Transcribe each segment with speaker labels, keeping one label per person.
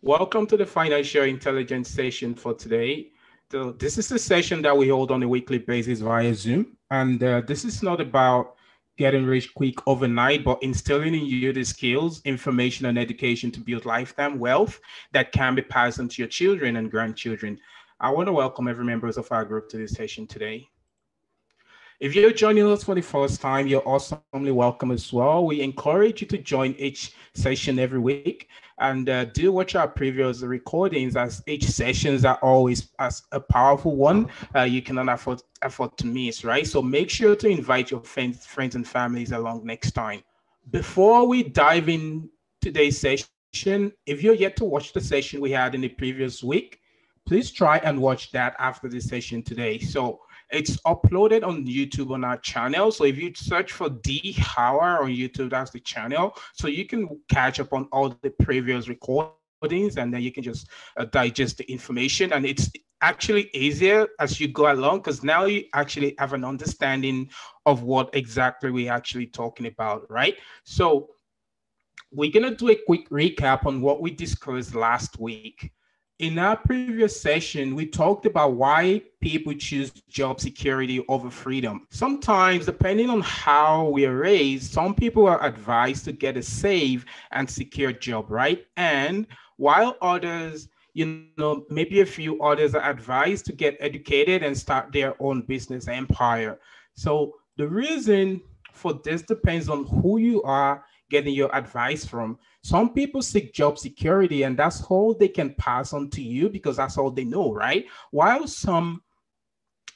Speaker 1: Welcome to the Financial Intelligence session for today. This is the session that we hold on a weekly basis via Zoom. And this is not about getting rich quick overnight, but instilling in you the skills, information, and education to build lifetime wealth that can be passed on to your children and grandchildren. I want to welcome every members of our group to this session today. If you're joining us for the first time, you're awesomely welcome as well. We encourage you to join each session every week and do watch our previous recordings, as each sessions are always as a powerful one you cannot afford to miss, right? So make sure to invite your friends and families along next time. Before we dive in today's session, if you're yet to watch the session we had in the previous week, please try and watch that after the session today. So it's uploaded on YouTube on our channel. So if you search for D Howard on YouTube, that's the channel. So you can catch up on all the previous recordings, and then you can just digest the information. And it's actually easier as you go along, because now you actually have an understanding of what exactly we're actually talking about, right? So we're going to do a quick recap on what we discussed last week. In our previous session, we talked about why people choose job security over freedom. Sometimes, depending on how we are raised, some people are advised to get a safe and secure job, right? And while others, maybe a few others are advised to get educated and start their own business empire. So the reason for this depends on who you are getting your advice from. Some people seek job security, and that's all they can pass on to you because that's all they know, right? While some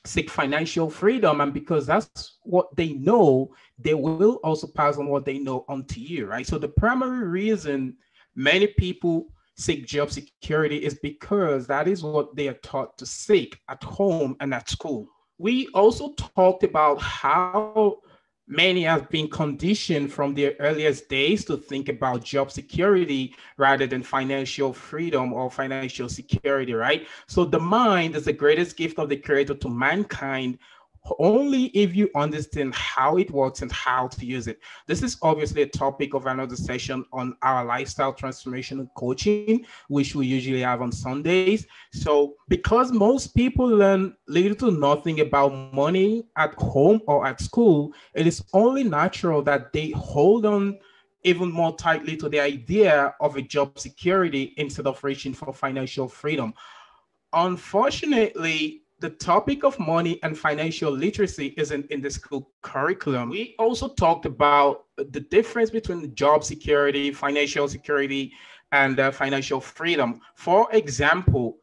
Speaker 1: seek financial freedom, and because that's what they know, they will also pass on what they know onto you, right? So the primary reason many people seek job security is because that is what they are taught to seek at home and at school. We also talked about how many have been conditioned from their earliest days to think about job security rather than financial freedom or financial security, right? So the mind is the greatest gift of the creator to mankind only if you understand how it works and how to use it. This is obviously a topic of another session on our lifestyle transformation and coaching, which we usually have on Sundays. So because most people learn little to nothing about money at home or at school, it is only natural that they hold on even more tightly to the idea of a job security instead of reaching for financial freedom. Unfortunately, the topic of money and financial literacy isn't in the school curriculum. We also talked about the difference between job security, financial security, and financial freedom. For example,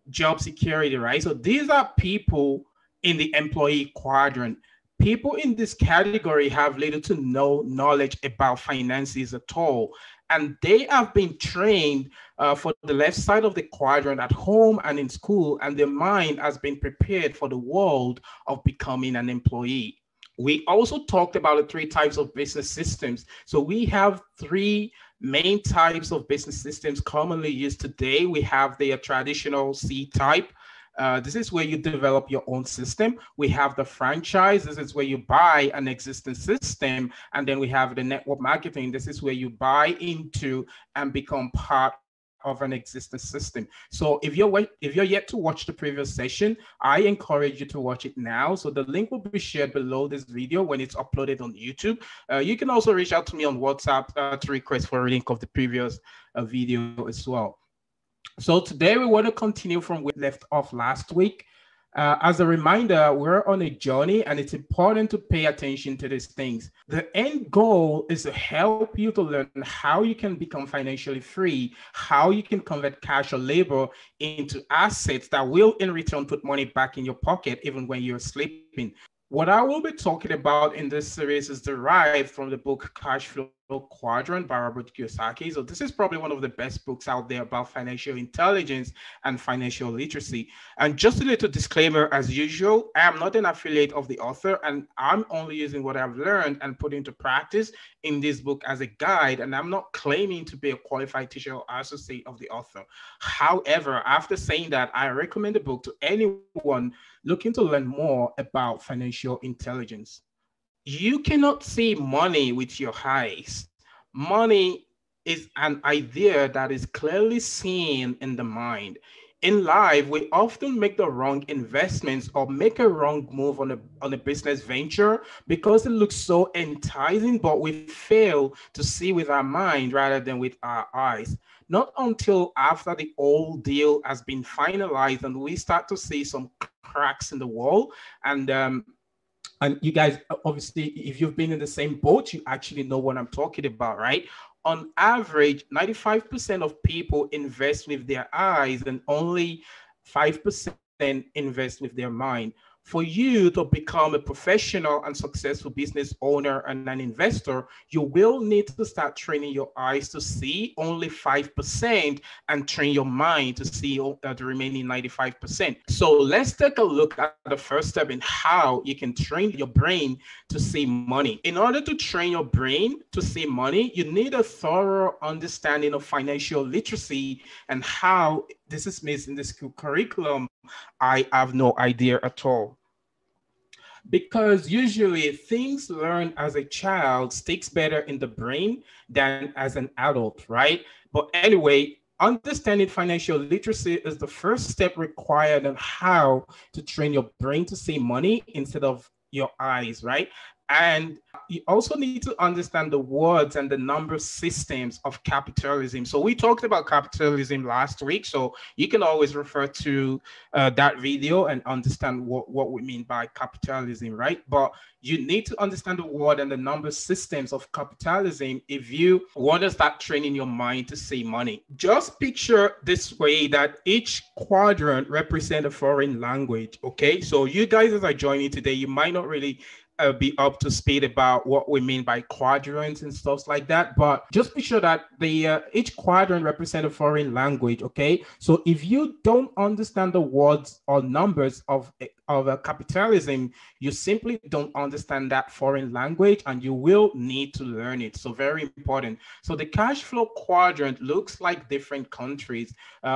Speaker 1: job security, right? So these are people in the employee quadrant. People in this category have little to no knowledge about finances at all. And they have been trained for the left side of the quadrant at home and in school, and their mind has been prepared for the world of becoming an employee. We also talked about the three types of business systems. So we have three main types of business systems commonly used today. We have the traditional C type. This is where you develop your own system. We have the franchise. This is where you buy an existing system. And then we have the network marketing. This is where you buy into and become part of an existing system. So if you're yet to watch the previous session, I encourage you to watch it now. So the link will be shared below this video when it's uploaded on YouTube. You can also reach out to me on WhatsApp to request for a link of the previous video as well. So today we want to continue from where we left off last week. As a reminder, we're on a journey, and it's important to pay attention to these things. The end goal is to help you to learn how you can become financially free, how you can convert cash or labor into assets that will in return put money back in your pocket even when you're sleeping. What I will be talking about in this series is derived from the book Cashflow Quadrant by Robert Kiyosaki. So this is probably one of the best books out there about financial intelligence and financial literacy. And just a little disclaimer, as usual, I am not an affiliate of the author, and I'm only using what I've learned and put into practice in this book as a guide, and I'm not claiming to be a qualified teacher or associate of the author. However, after saying that, I recommend the book to anyone looking to learn more about financial intelligence. You cannot see money with your eyes. Money is an idea that is clearly seen in the mind. In life, we often make the wrong investments or make a wrong move on a business venture because it looks so enticing, but we fail to see with our mind rather than with our eyes. Not until after the whole deal has been finalized and we start to see some cracks in the wall. And you guys, obviously, if you've been in the same boat, you actually know what I'm talking about, right? On average, 95% of people invest with their eyes and only 5% invest with their mind. For you to become a professional and successful business owner and an investor, you will need to start training your eyes to see only 5% and train your mind to see the remaining 95%. So let's take a look at the first step in how you can train your brain to see money. In order to train your brain to see money, you need a thorough understanding of financial literacy and how this is missed in the school curriculum. I have no idea at all. Because usually things learned as a child sticks better in the brain than as an adult, right? But anyway, understanding financial literacy is the first step required on how to train your brain to see money instead of your eyes, right? And you also need to understand the words and the number systems of capitalism. So we talked about capitalism last week, so you can always refer to that video and understand what we mean by capitalism, right? But you need to understand the word and the number systems of capitalism if you want to start training your mind to see money. Just picture this way, that each quadrant represents a foreign language, okay? So you guys, as I join you today, you might not really be up to speed about what we mean by quadrants and stuff like that, but just be sure that the each quadrant represents a foreign language. Okay, so if you don't understand the words or numbers of capitalism, you simply don't understand that foreign language, and you will need to learn it. So very important. So the cash flow quadrant looks like different countries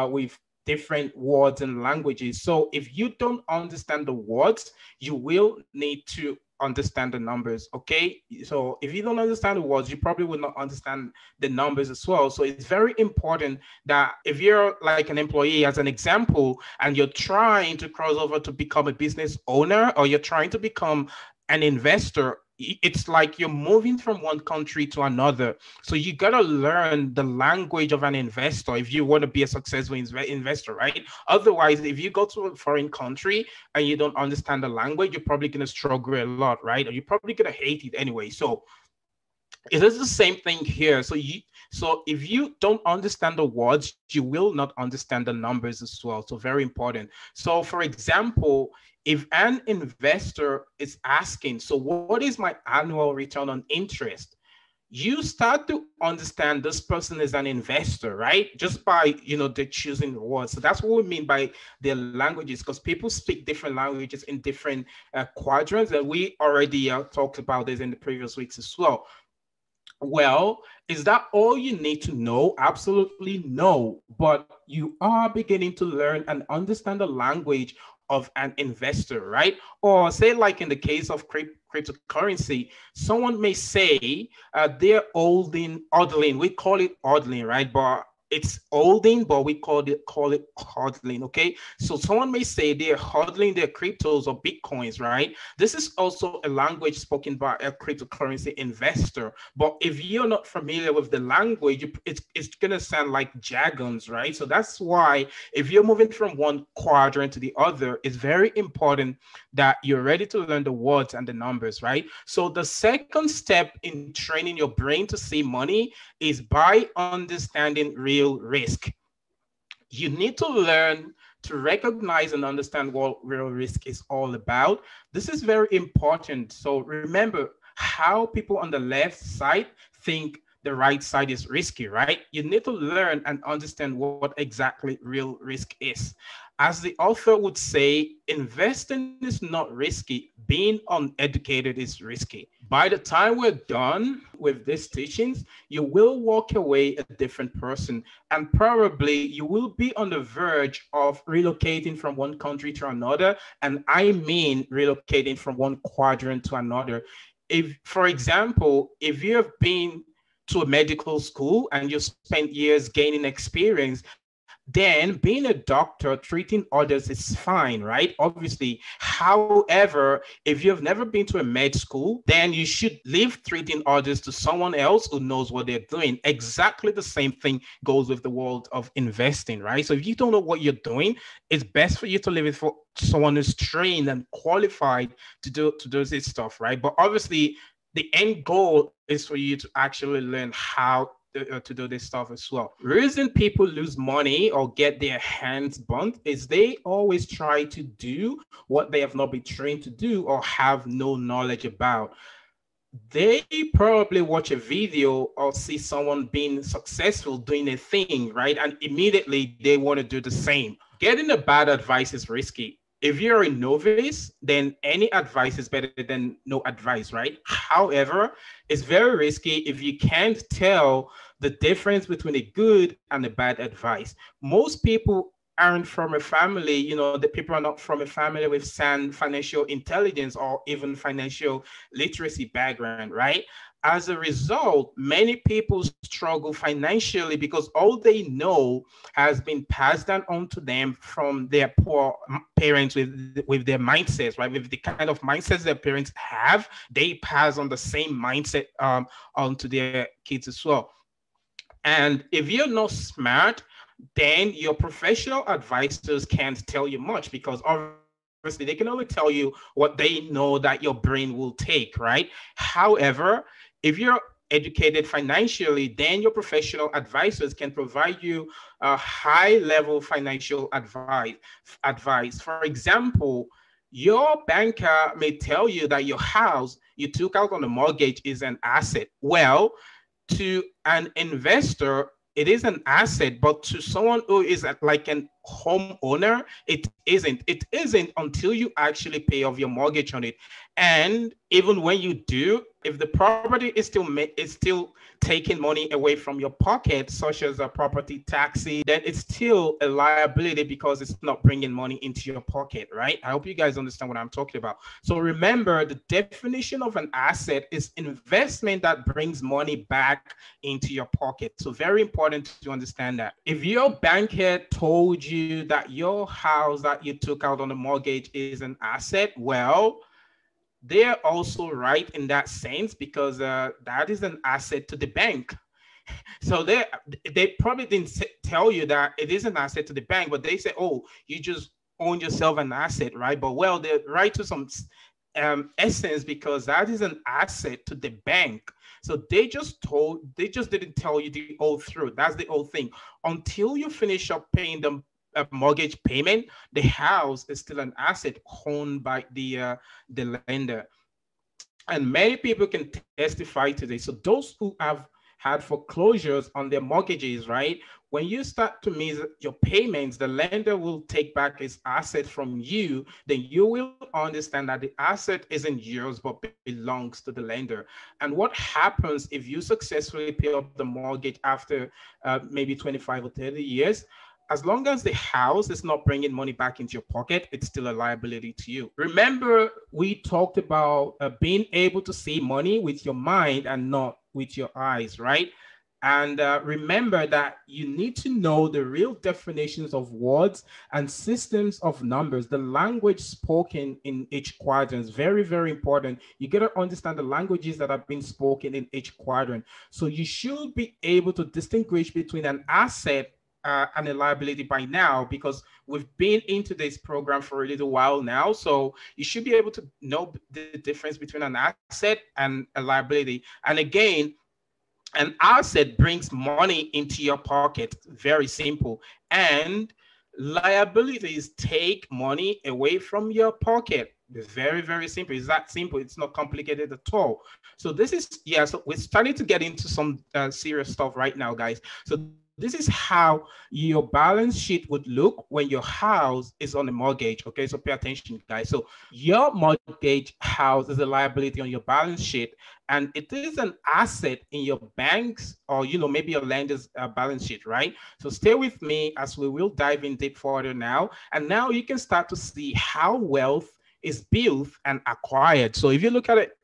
Speaker 1: with different words and languages. So if you don't understand the words, you will need to understand the numbers. Okay, so if you don't understand the words, you probably will not understand the numbers as well. So it's very important that if you're like an employee, as an example, and you're trying to cross over to become a business owner, or you're trying to become an investor, it's like you're moving from one country to another. So you got to learn the language of an investor if you want to be a successful investor, right? Otherwise, if you go to a foreign country and you don't understand the language, you're probably going to struggle a lot, right? Or you're probably going to hate it anyway. So it is the same thing here. So if you don't understand the words, you will not understand the numbers as well. So very important. So for example, if an investor is asking, so what is my annual return on interest? You start to understand this person is an investor, right? Just by, they're choosing the words. So that's what we mean by their languages, because people speak different languages in different quadrants. And we already talked about this in the previous weeks as well. Well, is that all you need to know? Absolutely no. But you are beginning to learn and understand the language of an investor, right? Or say, like in the case of cryptocurrency, someone may say they're hodling. We call it hodling, right? But it's holding, but we call it hodling. Okay, so someone may say they're hodling their cryptos or bitcoins, right? This is also a language spoken by a cryptocurrency investor. But if you're not familiar with the language, it's gonna sound like jargons, right? So that's why if you're moving from one quadrant to the other, it's very important that you're ready to learn the words and the numbers, right? So the second step in training your brain to see money is by understanding real risk. You need to learn to recognize and understand what real risk is all about. This is very important. So remember how people on the left side think the right side is risky, right? You need to learn and understand what exactly real risk is. As the author would say, investing is not risky. Being uneducated is risky. By the time we're done with these teachings, you will walk away a different person, and probably you will be on the verge of relocating from one country to another. And I mean relocating from one quadrant to another. If, for example, if you have been to a medical school and you spent years gaining experience, then being a doctor treating others is fine, right? Obviously. However, if you've never been to a med school, then you should leave treating others to someone else who knows what they're doing. Exactly the same thing goes with the world of investing, right? So if you don't know what you're doing, it's best for you to leave it for someone who's trained and qualified to do this stuff, right? But obviously, the end goal is for you to actually learn how to do this stuff as well. Reason people lose money or get their hands burnt is they always try to do what they have not been trained to do or have no knowledge about. They probably watch a video or see someone being successful doing a thing, right? And immediately they want to do the same. Getting a bad advice is risky. If you're a novice, then any advice is better than no advice, right? However, it's very risky if you can't tell the difference between a good and a bad advice. Most people aren't from a family, the people are not from a family with sound financial intelligence or even financial literacy background, right? As a result, many people struggle financially because all they know has been passed down onto them from their poor parents with their mindsets, right? With the kind of mindsets their parents have, they pass on the same mindset onto their kids as well. And if you're not smart, then your professional advisors can't tell you much because obviously they can only tell you what they know that your brain will take, right? However, if you're educated financially, then your professional advisors can provide you a high-level financial advice. For example, your banker may tell you that your house you took out on a mortgage is an asset. Well, to an investor, it is an asset, but to someone who is like an homeowner, it isn't. It isn't until you actually pay off your mortgage on it. And even when you do, if the property is still taking money away from your pocket, such as a property taxi, then it's still a liability because it's not bringing money into your pocket, right? I hope you guys understand what I'm talking about. So remember, the definition of an asset is investment that brings money back into your pocket. So very important to understand that. If your banker told you that your house that you took out on a mortgage is an asset, well, they're also right in that sense because that is an asset to the bank. So they probably didn't tell you that it is an asset to the bank, but they say, oh, you just own yourself an asset, right? But well, they're right to some essence because that is an asset to the bank. So they just didn't tell you the whole truth. That's the whole thing. Until you finish up paying them a mortgage payment, the house is still an asset owned by the lender. And many people can testify to this. So those who have had foreclosures on their mortgages, right? When you start to miss your payments, the lender will take back his asset from you. Then you will understand that the asset isn't yours, but belongs to the lender. And what happens if you successfully pay up the mortgage after maybe 25 or 30 years? As long as the house is not bringing money back into your pocket, it's still a liability to you. Remember, we talked about being able to see money with your mind and not with your eyes, right? And remember that you need to know the real definitions of words and systems of numbers, the language spoken in each quadrant is very, very important. You got to understand the languages that have been spoken in each quadrant. So you should be able to distinguish between an asset and a liability by now, because we've been into this program for a little while now. So you should be able to know the difference between an asset and a liability. And again, an asset brings money into your pocket. Very simple. And liabilities take money away from your pocket. It's very, very simple. It's that simple. It's not complicated at all. So this is, yeah, so we're starting to get into some serious stuff right now, guys. So this is how your balance sheet would look when your house is on a mortgage. Okay, so pay attention, guys. So your mortgage house is a liability on your balance sheet, and it is an asset in your bank's or maybe your lender's balance sheet, right? So stay with me as we will dive in deep further now. And now you can start to see how wealth is built and acquired. So if you look at it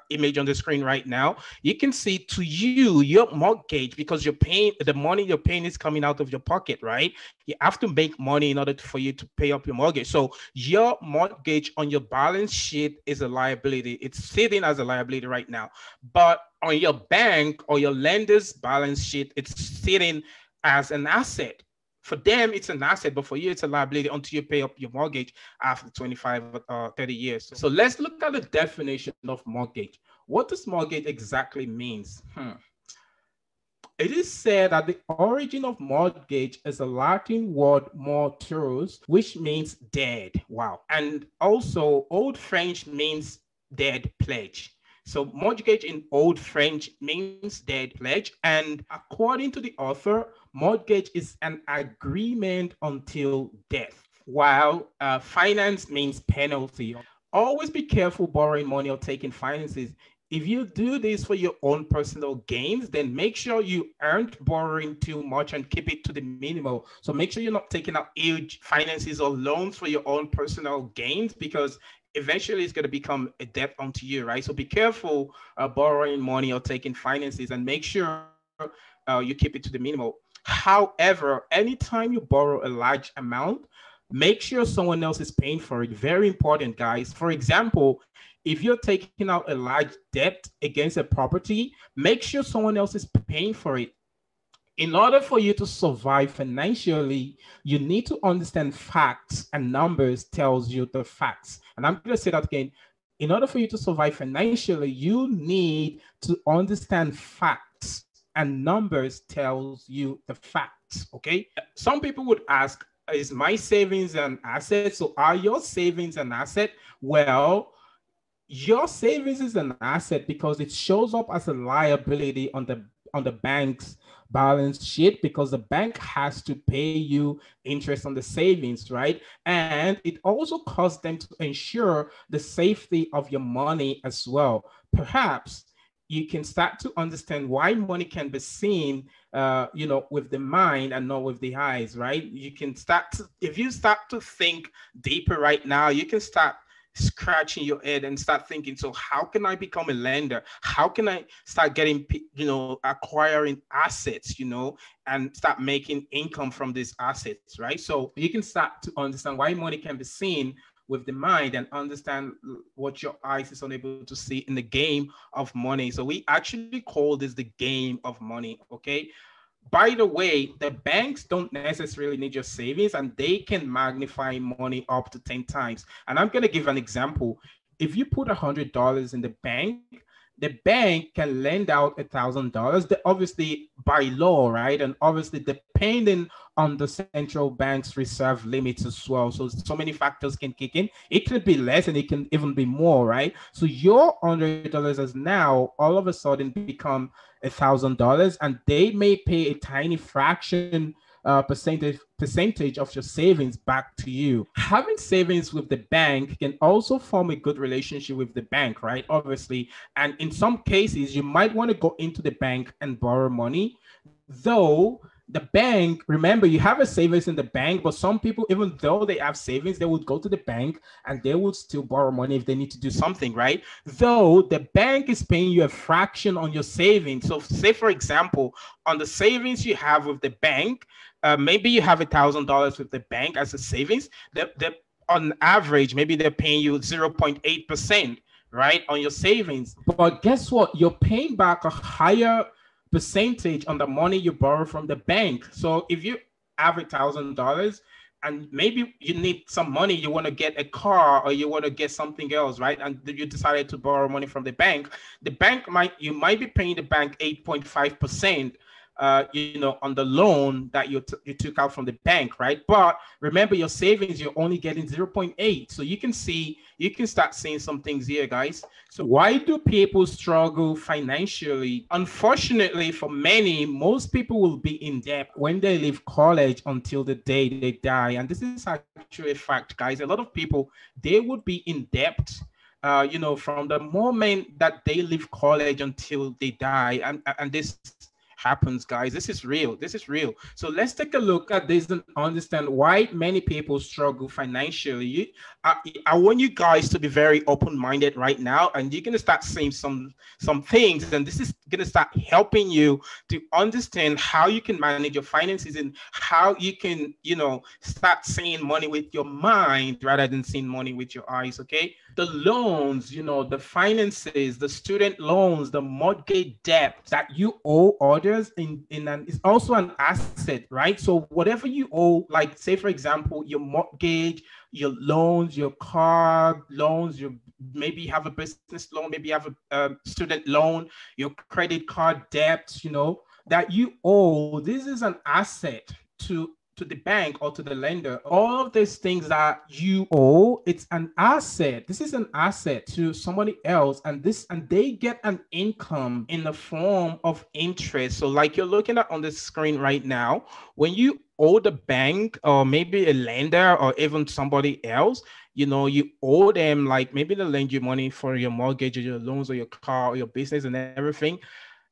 Speaker 1: image on the screen right now, you can see to you, your mortgage, because you're paying, the money you're paying is coming out of your pocket, right? You have to make money in order for you to pay up your mortgage. So your mortgage on your balance sheet is a liability. It's sitting as a liability right now. But on your bank or your lender's balance sheet, it's sitting as an asset. For them, it's an asset, but for you, it's a liability until you pay up your mortgage after 25 or 30 years. So let's look at the definition of mortgage. What does mortgage exactly means? It is said that the origin of mortgage is a Latin word mortuus, which means dead. Wow. And also Old French means dead pledge. So mortgage in Old French means dead pledge. And according to the author, mortgage is an agreement until death, while finance means penalty. Always be careful borrowing money or taking finances. If you do this for your own personal gains, then make sure you aren't borrowing too much and keep it to the minimal. So make sure you're not taking out huge finances or loans for your own personal gains, because eventually it's going to become a debt onto you, right? So be careful borrowing money or taking finances, and make sure you keep it to the minimal. However, anytime you borrow a large amount, make sure someone else is paying for it. Very important, guys. For example, if you're taking out a large debt against a property, make sure someone else is paying for it. In order for you to survive financially, you need to understand facts, and numbers tells you the facts. And I'm going to say that again. In order for you to survive financially, you need to understand facts, and numbers tells you the facts, okay? Some people would ask, is my savings an asset? So are your savings an asset? Well, your savings is an asset because it shows up as a liability on the bank's balance sheet, because the bank has to pay you interest on the savings, right? And it also costs them to ensure the safety of your money as well. Perhaps you can start to understand why money can be seen, with the mind and not with the eyes, right? You can if you start to think deeper right now, you can start scratching your head and start thinking, so how can I become a lender? How can I start getting, acquiring assets, and start making income from these assets, right? So you can start to understand why money can be seen with the mind and understand what your eyes is unable to see in the game of money. So we actually call this the game of money, okay? By the way, the banks don't necessarily need your savings, and they can magnify money up to 10 times. And I'm going to give an example. If you put $100 in the bank can lend out $1,000. Obviously, by law, right? And obviously, depending on the central bank's reserve limits as well. So many factors can kick in. It could be less, and it can even be more, right? So your $100 has now all of a sudden become $1,000, and they may pay a tiny fraction percentage of your savings back to you. Having savings with the bank can also form a good relationship with the bank, right? Obviously, and in some cases, you might want to go into the bank and borrow money, though the bank, remember, you have a savings in the bank, but some people, even though they have savings, they would go to the bank and they would still borrow money if they need to do something, right? Though the bank is paying you a fraction on your savings. So say, for example, on the savings you have with the bank, maybe you have $1,000 with the bank as a savings. On average, maybe they're paying you 0.8%, right, on your savings. But guess what? You're paying back a higher percentage on the money you borrow from the bank. So if you have $1,000 and maybe you need some money, you want to get a car or you want to get something else, right? And you decided to borrow money from the bank you might be paying the bank 8.5%, on the loan that you took out from the bank, right? But remember, your savings, you're only getting 0.8. So you can start seeing some things here, guys. So why do people struggle financially? Unfortunately, for many, most people will be in debt when they leave college until the day they die. And this is actually a fact, guys. A lot of people, they would be in debt from the moment that they leave college until they die. And this happens, guys. This is real. This is real. So let's take a look at this and understand why many people struggle financially. I want you guys to be very open-minded right now, and you're gonna start seeing some things, and this is gonna start helping you to understand how you can manage your finances and how you can, start seeing money with your mind rather than seeing money with your eyes. Okay, the loans, the finances, the student loans, the mortgage debt that you owe others is also an asset, right? So whatever you owe, like say for example, your mortgage, your loans, your car loans, you maybe have a business loan, maybe you have a student loan, your credit card debts, that you owe. This is an asset to the bank or to the lender. All of these things that you owe, it's an asset. This is an asset to somebody else, and they get an income in the form of interest. So like you're looking at on the screen right now, when you owe the bank or maybe a lender or even somebody else, you owe them, like maybe they lend you money for your mortgage or your loans or your car or your business and everything.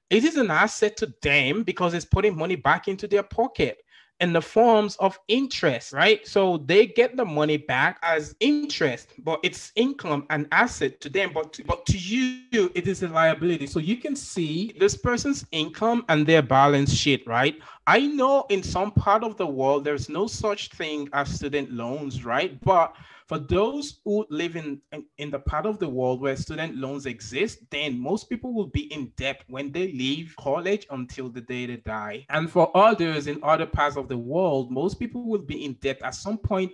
Speaker 1: It is an asset to them because it's putting money back into their pocket in the forms of interest, right? So they get the money back as interest, but it's income and asset to them. But to you, it is a liability. So you can see this person's income and their balance sheet, right? I know in some part of the world, there's no such thing as student loans, right? But for those who live in the part of the world where student loans exist, then most people will be in debt when they leave college until the day they die. And for others in other parts of the world, most people will be in debt at some point,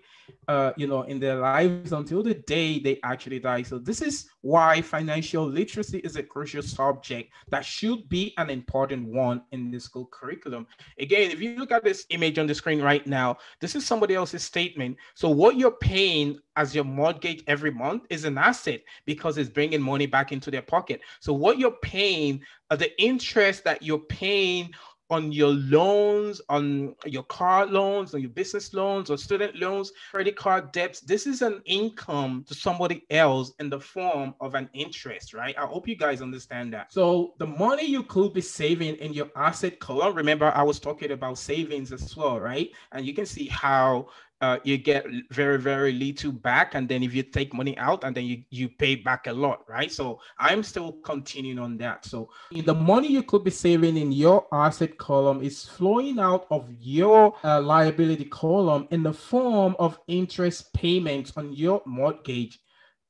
Speaker 1: in their lives until the day they actually die. So this is why financial literacy is a crucial subject that should be an important one in the school curriculum. Again, if you look at this image on the screen right now, this is somebody else's statement. So what you're paying as your mortgage every month is an asset because it's bringing money back into their pocket. So what you're paying, the interest that you're paying on your loans, on your car loans, on your business loans or student loans, credit card debts, this is an income to somebody else in the form of an interest, right? I hope you guys understand that. So the money you could be saving in your asset column, remember I was talking about savings as well, right? And you can see how you get very, very little back. And then if you take money out and then you pay back a lot, right? So I'm still continuing on that. So the money you could be saving in your asset column is flowing out of your liability column in the form of interest payments on your mortgage.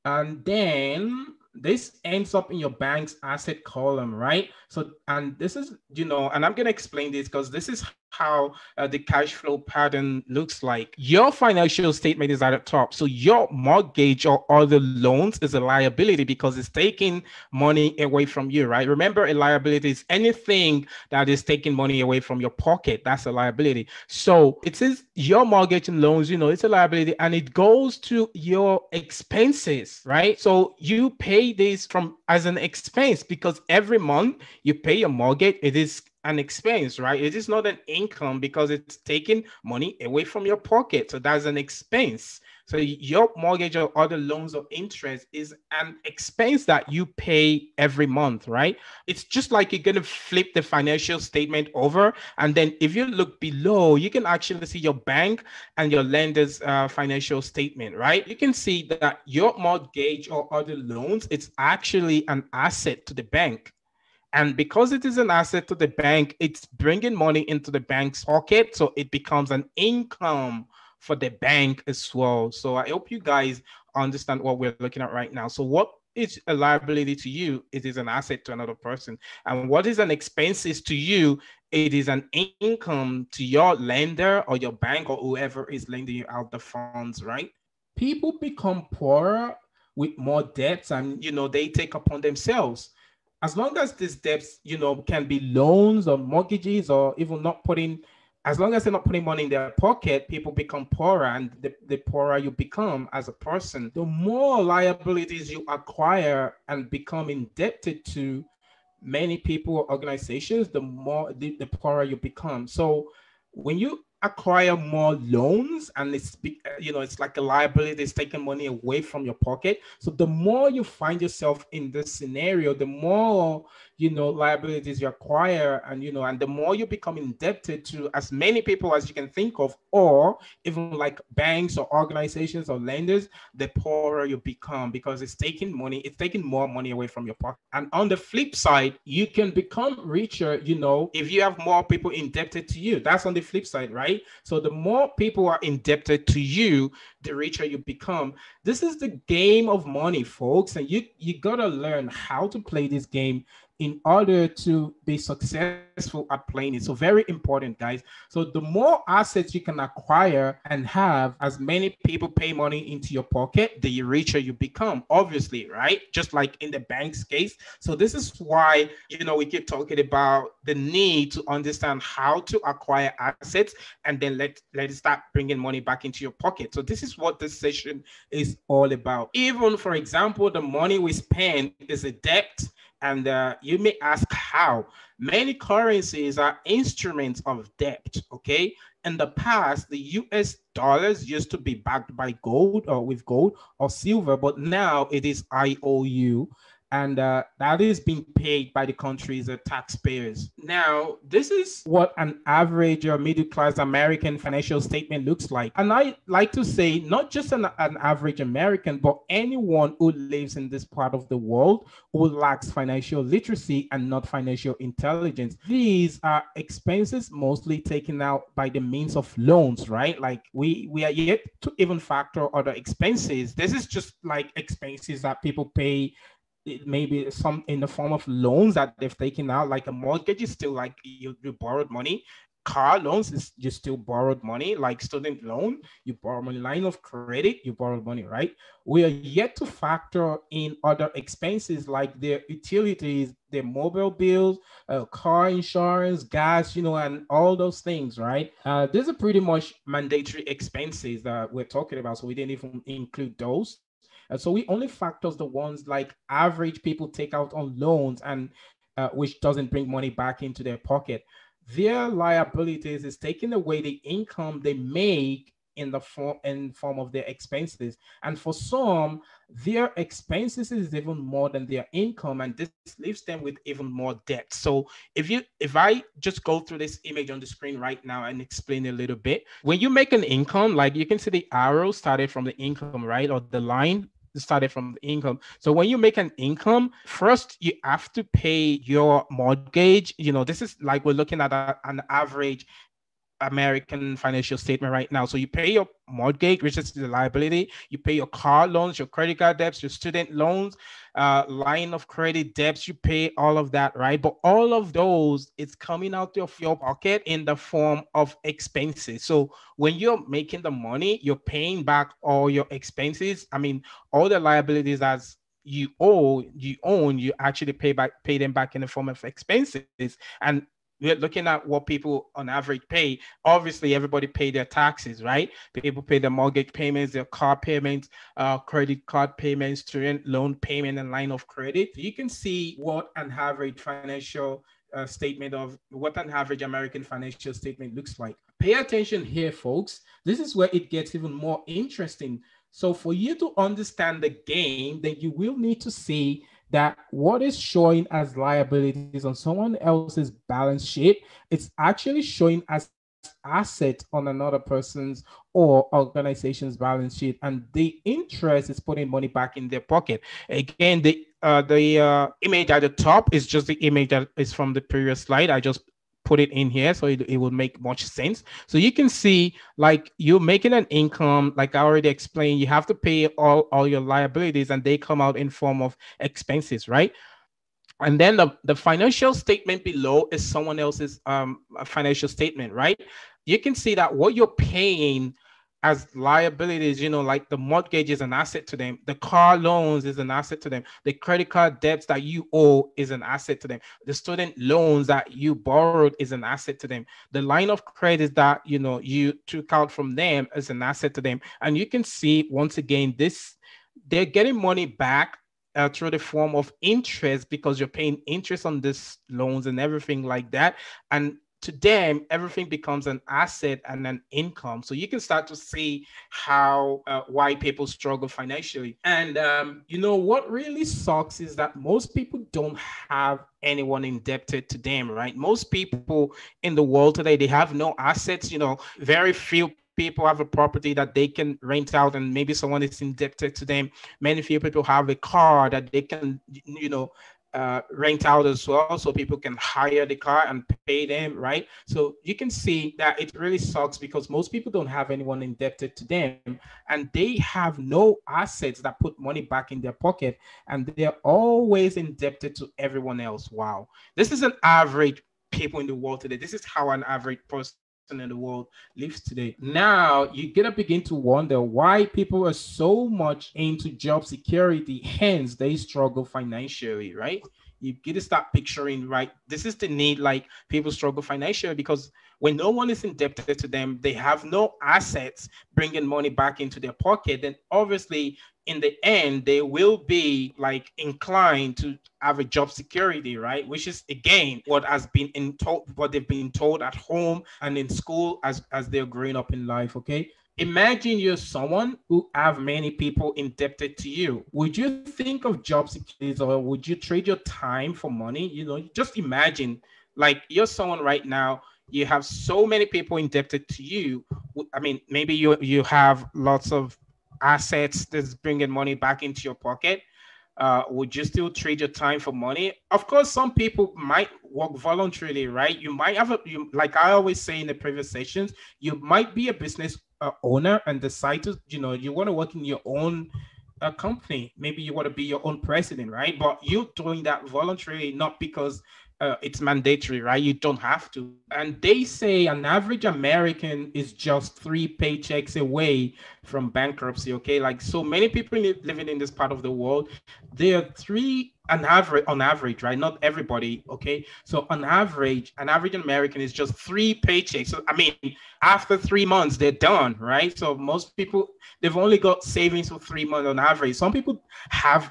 Speaker 1: And then this ends up in your bank's asset column, right? So, and this is, and I'm going to explain this because this is how the cash flow pattern looks like. Your financial statement is at the top. So your mortgage or other loans is a liability because it's taking money away from you, right? Remember, a liability is anything that is taking money away from your pocket. That's a liability. So it says your mortgage and loans, it's a liability and it goes to your expenses, right? So you pay this as an expense because every month you pay your mortgage. It is an expense, right? It is not an income because it's taking money away from your pocket. So that's an expense. So your mortgage or other loans or interest is an expense that you pay every month, right? It's just like you're going to flip the financial statement over. And then if you look below, you can actually see your bank and your lender's financial statement, right? You can see that your mortgage or other loans, it's actually an asset to the bank. And because it is an asset to the bank, it's bringing money into the bank's pocket. So it becomes an income for the bank as well. So I hope you guys understand what we're looking at right now. So what is a liability to you? It is an asset to another person. And what is an expenses to you? It is an income to your lender or your bank or whoever is lending you out the funds, right? People become poorer with more debts and, they take upon themselves. As long as these debts, can be loans or mortgages or even as long as they're not putting money in their pocket, people become poorer. And the poorer you become as a person, the more liabilities you acquire and become indebted to many people or organizations, the more the poorer you become. So when you acquire more loans and it's like a liability, it's taking money away from your pocket. So the more you find yourself in this scenario, the more liabilities you acquire, and and the more you become indebted to as many people as you can think of, or even like banks or organizations or lenders, the poorer you become, because it's taking more money away from your pocket. And on the flip side, you can become richer, if you have more people indebted to you. That's on the flip side, right? So the more people are indebted to you, the richer you become. This is the game of money, folks, and you gotta learn how to play this game in order to be successful at playing it. So very important, guys. So the more assets you can acquire and have, as many people pay money into your pocket, the richer you become, obviously, right? Just like in the bank's case. So this is why, we keep talking about the need to understand how to acquire assets, and then let it start bringing money back into your pocket. So this is what this session is all about. Even, for example, the money we spend is a debt. And you may ask how. Many currencies are instruments of debt, okay? In the past, the US dollars used to be backed by gold, or with gold or silver, but now it is IOU. And that is being paid by the country's taxpayers. Now, this is what an average or middle-class American financial statement looks like. And I like to say, not just an average American, but anyone who lives in this part of the world who lacks financial literacy and not financial intelligence. These are expenses mostly taken out by the means of loans, right? Like we are yet to even factor other expenses. This is just like expenses that people pay, maybe some in the form of loans that they've taken out. Like a mortgage is still like you borrowed money. Car loans is just still borrowed money. Like student loan, you borrow money. Line of credit, you borrowed money, right? We are yet to factor in other expenses like their utilities, their mobile bills, car insurance, gas, and all those things, right? These are pretty much mandatory expenses that we're talking about, so we didn't even include those. And so we only factors the ones like average people take out on loans, and which doesn't bring money back into their pocket. Their liabilities is taking away the income they make in the form of their expenses. And for some, their expenses is even more than their income, and this leaves them with even more debt. So if I just go through this image on the screen right now and explain a little bit, when you make an income, like you can see the arrow started from the income, right? Or the line started from the income. So when you make an income, first you have to pay your mortgage. This is like we're looking at an average American financial statement right now. So you pay your mortgage, which is the liability. You pay your car loans, your credit card debts, your student loans, line of credit debts. You pay all of that, right? But all of those, it's coming out of your pocket in the form of expenses. So when you're making the money, you're paying back all your expenses. I mean, all the liabilities as you own, you actually pay them back in the form of expenses. And we're looking at what people on average pay. Obviously, everybody pay their taxes, right? People pay their mortgage payments, their car payments, credit card payments, student loan payment, and line of credit. You can see what an average financial statement of what an average American financial statement looks like. Pay attention here, folks. This is where it gets even more interesting. So for you to understand the game, then you will need to see that what is showing as liabilities on someone else's balance sheet, it's actually showing as asset on another person's or organization's balance sheet, and the interest is putting money back in their pocket. Again, the image at the top is just the image that is from the previous slide. I just put it in here so it will make much sense. So you can see, like, you're making an income, like I already explained, you have to pay all your liabilities, and they come out in form of expenses, right? And then the financial statement below is someone else's financial statement, right? You can see that what you're paying as liabilities, like the mortgage is an asset to them. The car loans is an asset to them. The credit card debts that you owe is an asset to them. The student loans that you borrowed is an asset to them. The line of credit that, you took out from them is an asset to them. And you can see, once again, they're getting money back through the form of interest, because you're paying interest on these loans and everything like that. And to them, everything becomes an asset and an income. So you can start to see how why people struggle financially. And what really sucks is that most people don't have anyone indebted to them, right? Most people in the world today, they have no assets. Very few people have a property that they can rent out, and maybe someone is indebted to them. Many few people have a car that they can, rent out as well, so people can hire the car and pay them, right? So you can see that it really sucks because most people don't have anyone indebted to them, and they have no assets that put money back in their pocket, and they're always indebted to everyone else. Wow, this is an average people in the world today. This is how an average person in the world lives today. Now you gotta begin to wonder why people are so much into job security, hence they struggle financially, right? You get to start picturing, right? This is the need, like people struggle financially because when no one is indebted to them, they have no assets bringing money back into their pocket, then obviously in the end, they will be like inclined to have a job security, right? Which is again what they've been told at home and in school as they're growing up in life. Okay. Imagine you're someone who have many people indebted to you. Would you think of job securities, or would you trade your time for money? Just imagine, like, you're someone right now, you have so many people indebted to you. I mean, maybe you have lots of assets that's bringing money back into your pocket. Would you still trade your time for money? Of course, some people might work voluntarily, right? You might have like I always say in the previous sessions, you might be a business owner and decide to, you want to work in your own company. Maybe you want to be your own president, right? But you're doing that voluntarily, not because it's mandatory, right? You don't have to. And they say an average American is just 3 paychecks away from bankruptcy. Okay, like so many people living in this part of the world, there are on average, right? Not everybody. Okay, so on average, an average American is just 3 paychecks. So I mean, after 3 months, they're done, right? So most people, they've only got savings for 3 months on average. Some people have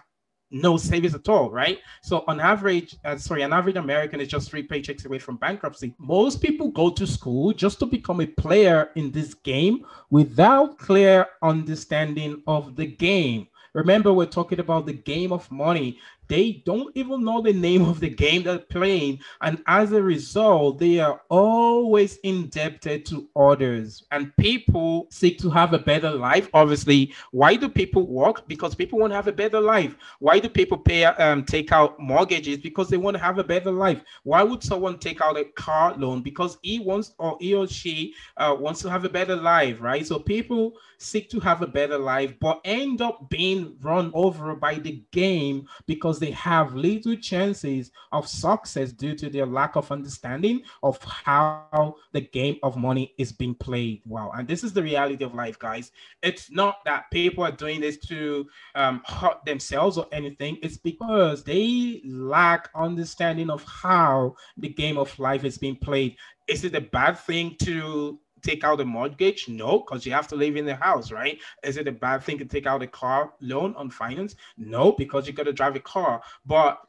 Speaker 1: no savings at all, right? So on average, an average American is just 3 paychecks away from bankruptcy. Most people go to school just to become a player in this game without clear understanding of the game. Remember, we're talking about the game of money. They don't even know the name of the game they're playing. And as a result, they are always indebted to others. And people seek to have a better life. Obviously, why do people work? Because people want to have a better life. Why do people take out mortgages? Because they want to have a better life. Why would someone take out a car loan? Because he or she wants to have a better life, right? So people seek to have a better life, but end up being run over by the game because they have little chances of success due to their lack of understanding of how the game of money is being played. Wow. And this is the reality of life, guys. It's not that people are doing this to hurt themselves or anything. It's because they lack understanding of how the game of life is being played. Is it a bad thing to take out a mortgage? No, because you have to live in the house, right? Is it a bad thing to take out a car loan on finance? No, because you got to drive a car. But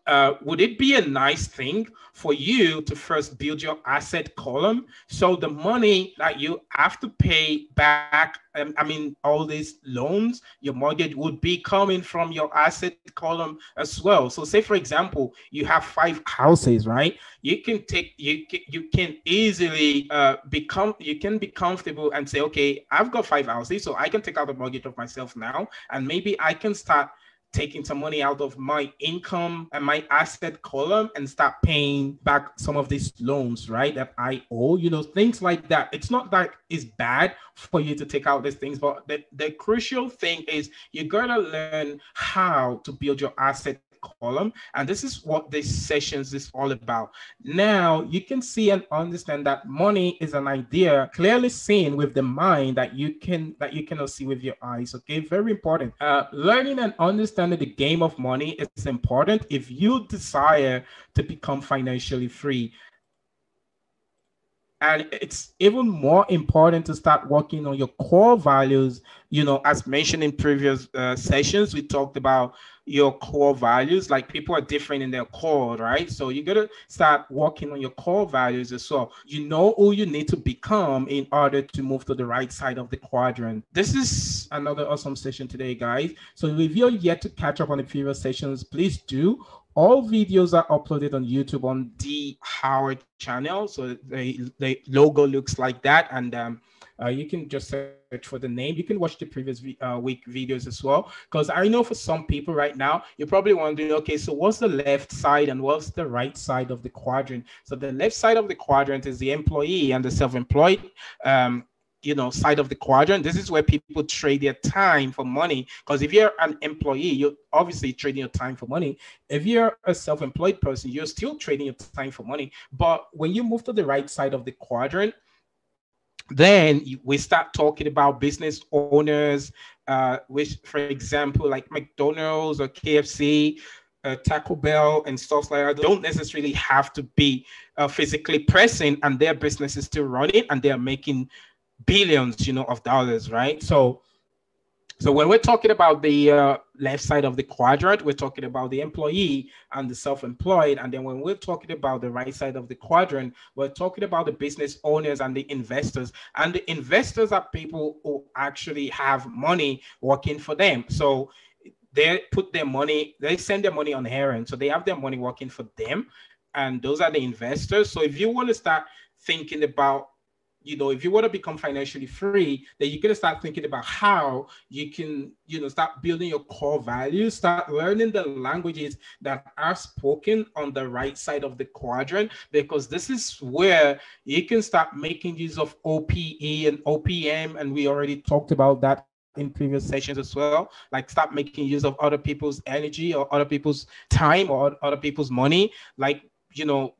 Speaker 1: would it be a nice thing for you to first build your asset column, so the money that you have to pay back, all these loans, your mortgage, would be coming from your asset column as well? So say, for example, you have 5 houses, right? You can easily be comfortable and say, okay, I've got 5 houses, so I can take out a mortgage of myself now, and maybe I can start taking some money out of my income and my asset column and start paying back some of these loans, right, that I owe, things like that. It's not that it's bad for you to take out these things, but the crucial thing is you gotta learn how to build your asset column, and this is what this sessions is all about. Now you can see and understand that money is an idea clearly seen with the mind that you cannot see with your eyes. Okay, very important. Learning and understanding the game of money is important if you desire to become financially free. And it's even more important to start working on your core values. As mentioned in previous sessions, we talked about your core values. Like, people are different in their core, right? So you got to start working on your core values as well. You know who you need to become in order to move to the right side of the quadrant. This is another awesome session today, guys. So if you're yet to catch up on the previous sessions, please do. All videos are uploaded on YouTube on the Howard channel. So the logo looks like that. And you can just search for the name. You can watch the previous week videos as well. Because I know for some people right now, you're probably wondering, okay, so what's the left side and what's the right side of the quadrant? So the left side of the quadrant is the employee and the self-employed side of the quadrant. This is where people trade their time for money. Because if you're an employee, you're obviously trading your time for money. If you're a self-employed person, you're still trading your time for money. But when you move to the right side of the quadrant, then we start talking about business owners, which, for example, like McDonald's or KFC, Taco Bell and stuff like that, don't necessarily have to be physically present, and their business is still running and they're making billions, of dollars, right? So when we're talking about the left side of the quadrant, we're talking about the employee and the self-employed. And then when we're talking about the right side of the quadrant, we're talking about the business owners and the investors. And the investors are people who actually have money working for them. So they send their money on errands. So they have their money working for them. And those are the investors. So if you want to start thinking about, if you want to become financially free, then you're going to start thinking about how you can, start building your core values, start learning the languages that are spoken on the right side of the quadrant, because this is where you can start making use of OPE and OPM. And we already talked about that in previous sessions as well. Like, start making use of other people's energy or other people's time or other people's money. Like,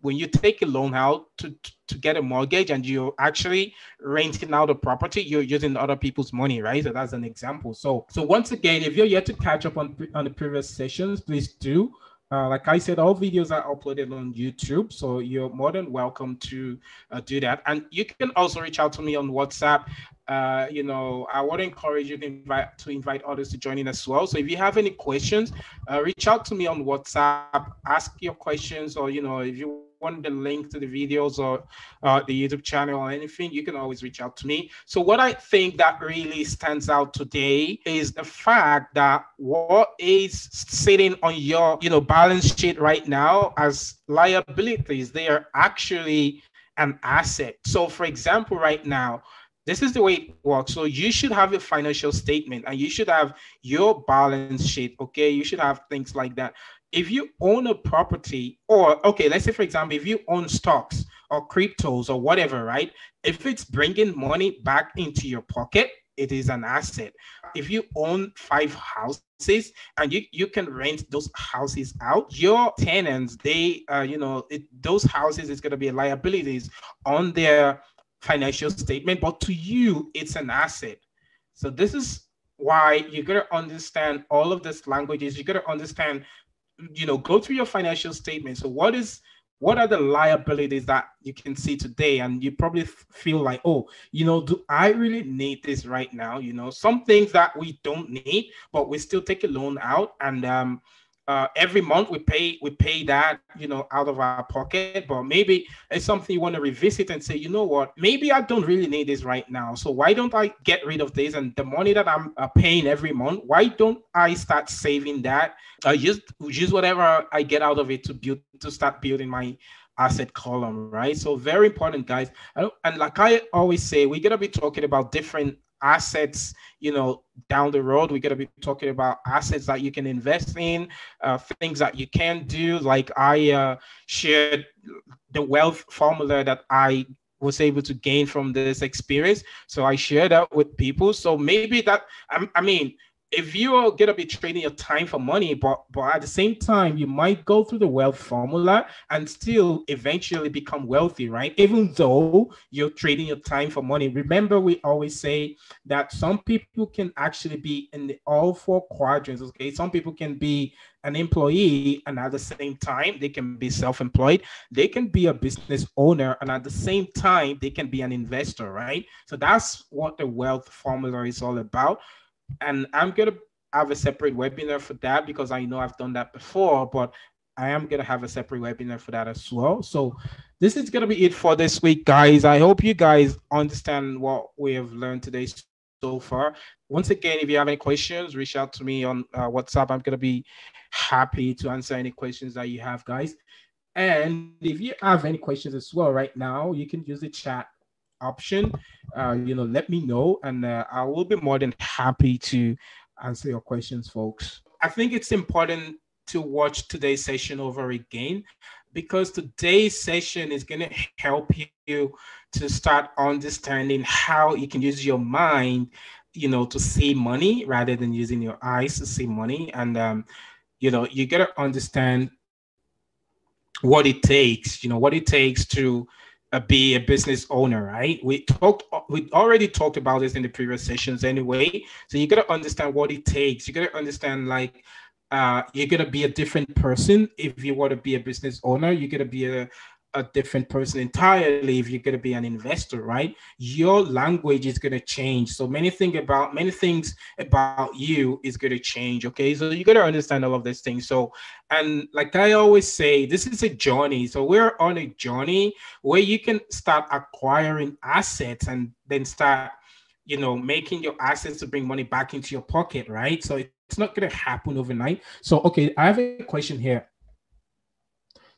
Speaker 1: when you take a loan out to get a mortgage and you're actually renting out a property, you're using other people's money, right? So that's an example. So once again, if you're yet to catch up on the previous sessions, please do. Like I said, all videos are uploaded on YouTube, so you're more than welcome to do that. And you can also reach out to me on WhatsApp. I would encourage you to invite others to join in as well. So if you have any questions, reach out to me on WhatsApp, ask your questions, or, if you want the link to the videos or the YouTube channel or anything, you can always reach out to me. So what I think that really stands out today is the fact that what is sitting on your, balance sheet right now as liabilities, they are actually an asset. So for example, right now, this is the way it works. So you should have a financial statement and you should have your balance sheet. Okay. You should have things like that. If you own a property, or, okay, let's say, for example, if you own stocks or cryptos or whatever, right? If it's bringing money back into your pocket, it is an asset. If you own 5 houses and you can rent those houses out, your tenants, those houses is going to be liabilities on their financial statement, but to you, it's an asset. So this is why you got to understand all of these languages. You got to understand, go through your financial statement. So what are the liabilities that you can see today? And you probably feel like, oh, do I really need this right now? Some things that we don't need, but we still take a loan out, and every month we pay that, out of our pocket. But maybe it's something you want to revisit and say, you know what, maybe I don't really need this right now. So why don't I get rid of this? And the money that I'm paying every month, why don't I start saving that? Use whatever I get out of it to start building my asset column, right? So very important, guys. And like I always say, we're gonna be talking about different assets, down the road. We're going to be talking about assets that you can invest in, things that you can do. Like I shared the wealth formula that I was able to gain from this experience. So I share that with people. So maybe that, if you are gonna be trading your time for money, but at the same time, you might go through the wealth formula and still eventually become wealthy, right? Even though you're trading your time for money. Remember, we always say that some people can actually be in the all four quadrants. Okay, some people can be an employee and at the same time they can be self-employed. They can be a business owner and at the same time they can be an investor, right? So that's what the wealth formula is all about. And I'm going to have a separate webinar for that because I know I've done that before, but I am going to have a separate webinar for that as well. So this is going to be it for this week, guys. I hope you guys understand what we have learned today so far. Once again, if you have any questions, reach out to me on WhatsApp. I'm going to be happy to answer any questions that you have, guys. And if you have any questions as well right now, you can use the chat option. Let me know, and I will be more than happy to answer your questions, folks. I think it's important to watch today's session over again because today's session is going to help you to start understanding how you can use your mind, to see money rather than using your eyes to see money. And you got to understand what it takes, what it takes to be a business owner, right? We already talked about this in the previous sessions anyway. So you got to understand what it takes. You got to understand, like, you're going to be a different person if you want to be a business owner. You're going to be a different person entirely if you're going to be an investor, right? Your language is going to change. So many things about you is going to change. Okay, so you got to understand all of these things. So, and like I always say, this is a journey. So we're on a journey where you can start acquiring assets and then start, making your assets to bring money back into your pocket, right? So it's not going to happen overnight. So, okay, I have a question here.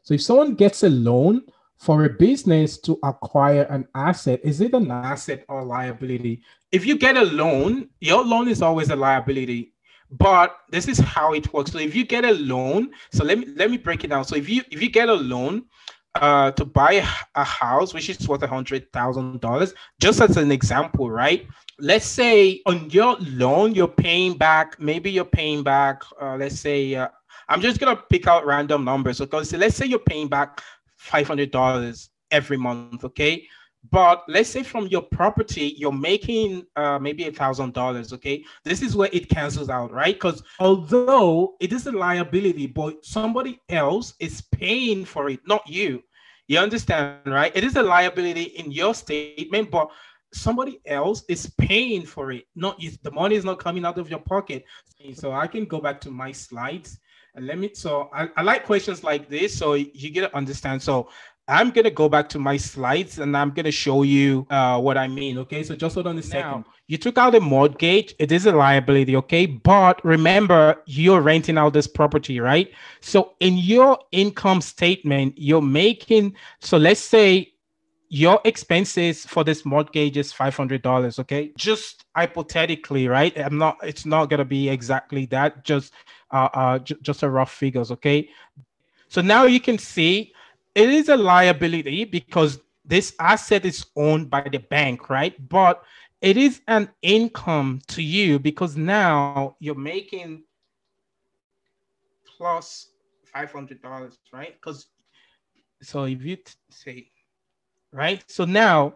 Speaker 1: So if someone gets a loan for a business to acquire an asset, is it an asset or liability? If you get a loan, your loan is always a liability. But this is how it works. So if you get a loan, so let me break it down. So if you get a loan to buy a house, which is worth $100,000, just as an example, right? Let's say on your loan, you're paying back, let's say, I'm just going to pick out random numbers. Because let's say you're paying back $500 every month, okay? But let's say from your property, you're making maybe $1,000, okay? This is where it cancels out, right? Because although it is a liability, but somebody else is paying for it, not you. You understand, right? It is a liability in your statement, but somebody else is paying for it, not you. The money is not coming out of your pocket. So I can go back to my slides. And I like questions like this, so you get to understand. So I'm going to go back to my slides and I'm going to show you what I mean. Okay, so just hold on a second. You took out a mortgage. It is a liability, okay? But remember, you're renting out this property, right? So in your income statement, you're making, so let's say your expenses for this mortgage is $500, okay? Just hypothetically, right? It's not going to be exactly that, just a rough figures, okay? So now you can see it is a liability because this asset is owned by the bank, right? But it is an income to you because now you're making plus $500, right? Because so if you say, right? So now,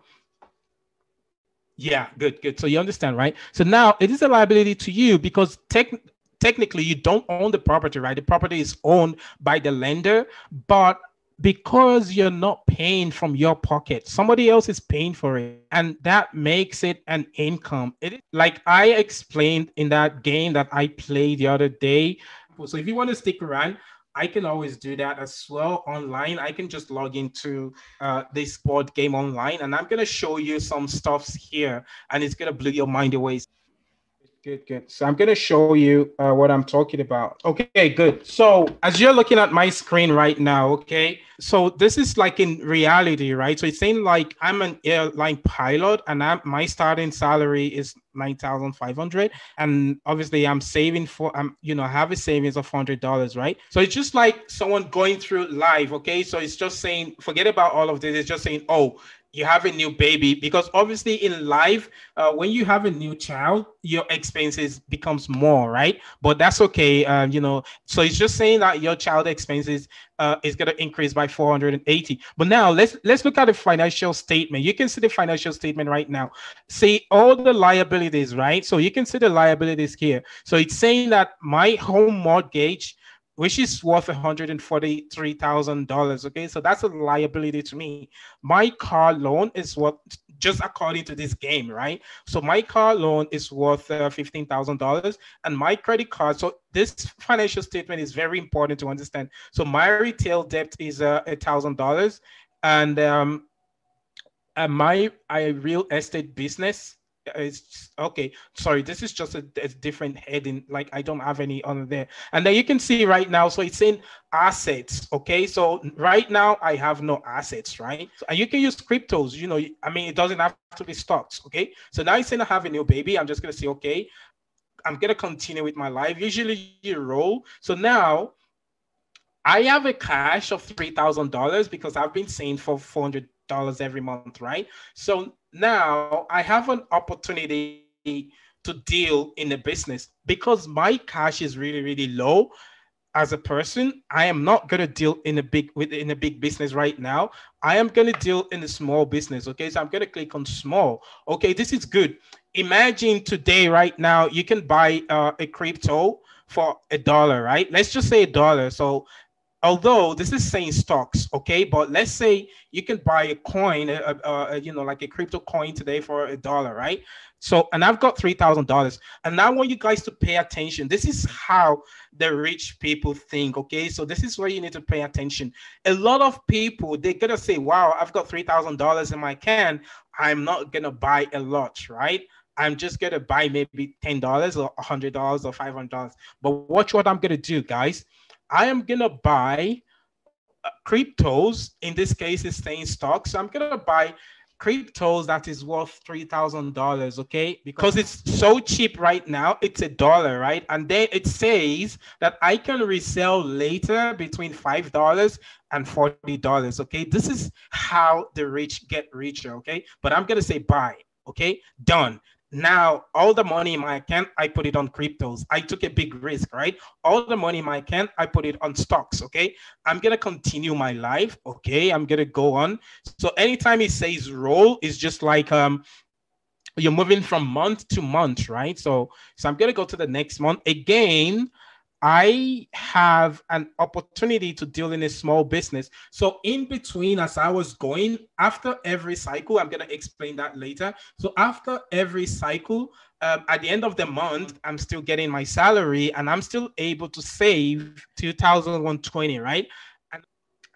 Speaker 1: yeah, good. So you understand, right? So now it is a liability to you because technically you don't own the property, right? The property is owned by the lender, but because you're not paying from your pocket, somebody else is paying for it, and that makes it an income. It is like I explained in that game that I played the other day. So if you want to stick around, I can always do that as well online. I can just log into this board game online, and I'm going to show you some stuffs here, and it's going to blow your mind away. Good. So I'm going to show you what I'm talking about. Okay, good. So as you're looking at my screen right now, okay, so this is like in reality, right? So it's saying like I'm an airline pilot and my starting salary is $9,500. And obviously I'm saving I have a savings of $100, right? So it's just like someone going through life, okay? So it's just saying, forget about all of this. It's just saying, oh, you have a new baby, because obviously in life, when you have a new child, your expenses becomes more, right? But that's okay. So it's just saying that your child expenses is going to increase by 480. But now let's look at the financial statement. You can see the financial statement right now. See all the liabilities, right? So you can see the liabilities here. So it's saying that my home mortgage, which is worth $143,000. Okay, so that's a liability to me. My car loan is what, just according to this game, right? So my car loan is worth $15,000, and my credit card. So this financial statement is very important to understand. So my retail debt is $1,000, and my real estate business is okay. Sorry, this is just a different heading. Like I don't have any on there. And then you can see right now, so it's in assets. Okay, so right now I have no assets, right? And you can use cryptos. I mean, it doesn't have to be stocks. Okay, so now it's saying I have a new baby. I'm just gonna say okay. I'm gonna continue with my life. Usually you roll. So now I have a cash of $3,000 because I've been saying for $400 every month, right? So now I have an opportunity to deal in the business because my cash is really, really low. As a person, I am not going to deal in a big business right now. I am going to deal in a small business. Okay, so I'm going to click on small. Okay, this is good. Imagine today, right now, you can buy a crypto for $1, right? Let's just say $1. So although this is saying stocks, okay, but let's say you can buy a coin, like a crypto coin today for $1, right? So, and I've got $3,000, and I want you guys to pay attention. This is how the rich people think, okay? So this is where you need to pay attention. A lot of people, they're gonna say, wow, I've got $3,000 in my can. I'm not gonna buy a lot, right? I'm just gonna buy maybe $10 or $100 or $500. But watch what I'm gonna do, guys. I am going to buy cryptos. In this case, it's saying stocks. So I'm going to buy cryptos that is worth $3,000, okay? Because it's so cheap right now. It's $1, right? And then it says that I can resell later between $5 and $40, okay? This is how the rich get richer, okay? But I'm going to say buy, okay? Done. Now, all the money in my account, I put it on cryptos. I took a big risk, right? All the money in my account, I put it on stocks, okay? I'm going to continue my life, okay? I'm going to go on. So anytime it says roll, it's just like you're moving from month to month, right? So I'm going to go to the next month. Again, I have an opportunity to deal in a small business. So in between, as I was going, after every cycle, I'm going to explain that later. So after every cycle, at the end of the month, I'm still getting my salary and I'm still able to save 2,120, right? And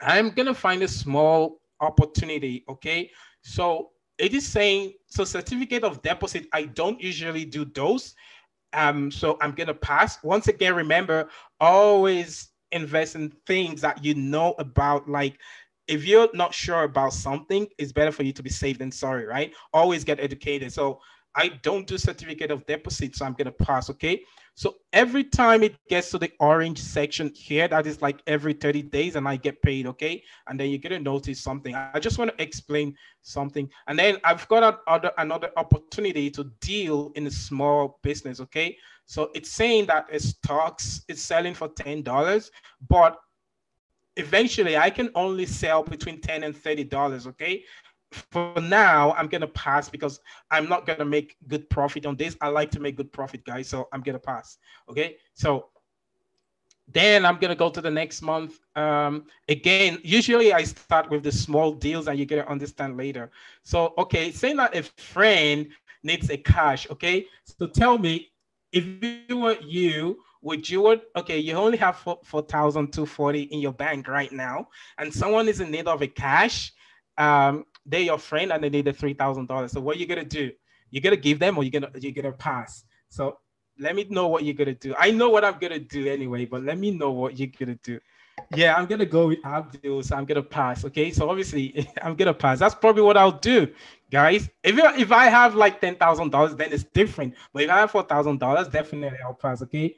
Speaker 1: I'm going to find a small opportunity, okay? So it is saying, so certificate of deposit, I don't usually do those. So I'm going to pass. Once again, remember, always invest in things that you know about. Like if you're not sure about something, it's better for you to be safe than sorry, right? Always get educated. So I don't do certificate of deposit, so I'm going to pass, okay? So every time it gets to the orange section here, that is like every 30 days and I get paid, okay? And then you're going to notice something. I just want to explain something. And then I've got another opportunity to deal in a small business, okay? So it's saying that it stocks, it's selling for $10, but eventually I can only sell between $10 and $30, okay? For now, I'm going to pass because I'm not going to make good profit on this. I like to make good profit, guys. So I'm going to pass. Okay. So then I'm going to go to the next month. Again, usually I start with the small deals and you're going to understand later. So, okay, saying that a friend needs a cash. Okay. So tell me, if you were you, would you want, okay, you only have 4,240 in your bank right now, and someone is in need of a cash. They're your friend and they need the $3,000. So what are you gonna do? You're gonna give them, or you're gonna pass? So let me know what you're gonna do. I know what I'm gonna do anyway, but let me know what you're gonna do. Yeah, I'm gonna go with Abdul, so I'm gonna pass. Okay, so obviously I'm gonna pass. That's probably what I'll do, guys. If I have like $10,000, then it's different. But if I have $4,000, definitely I'll pass. Okay.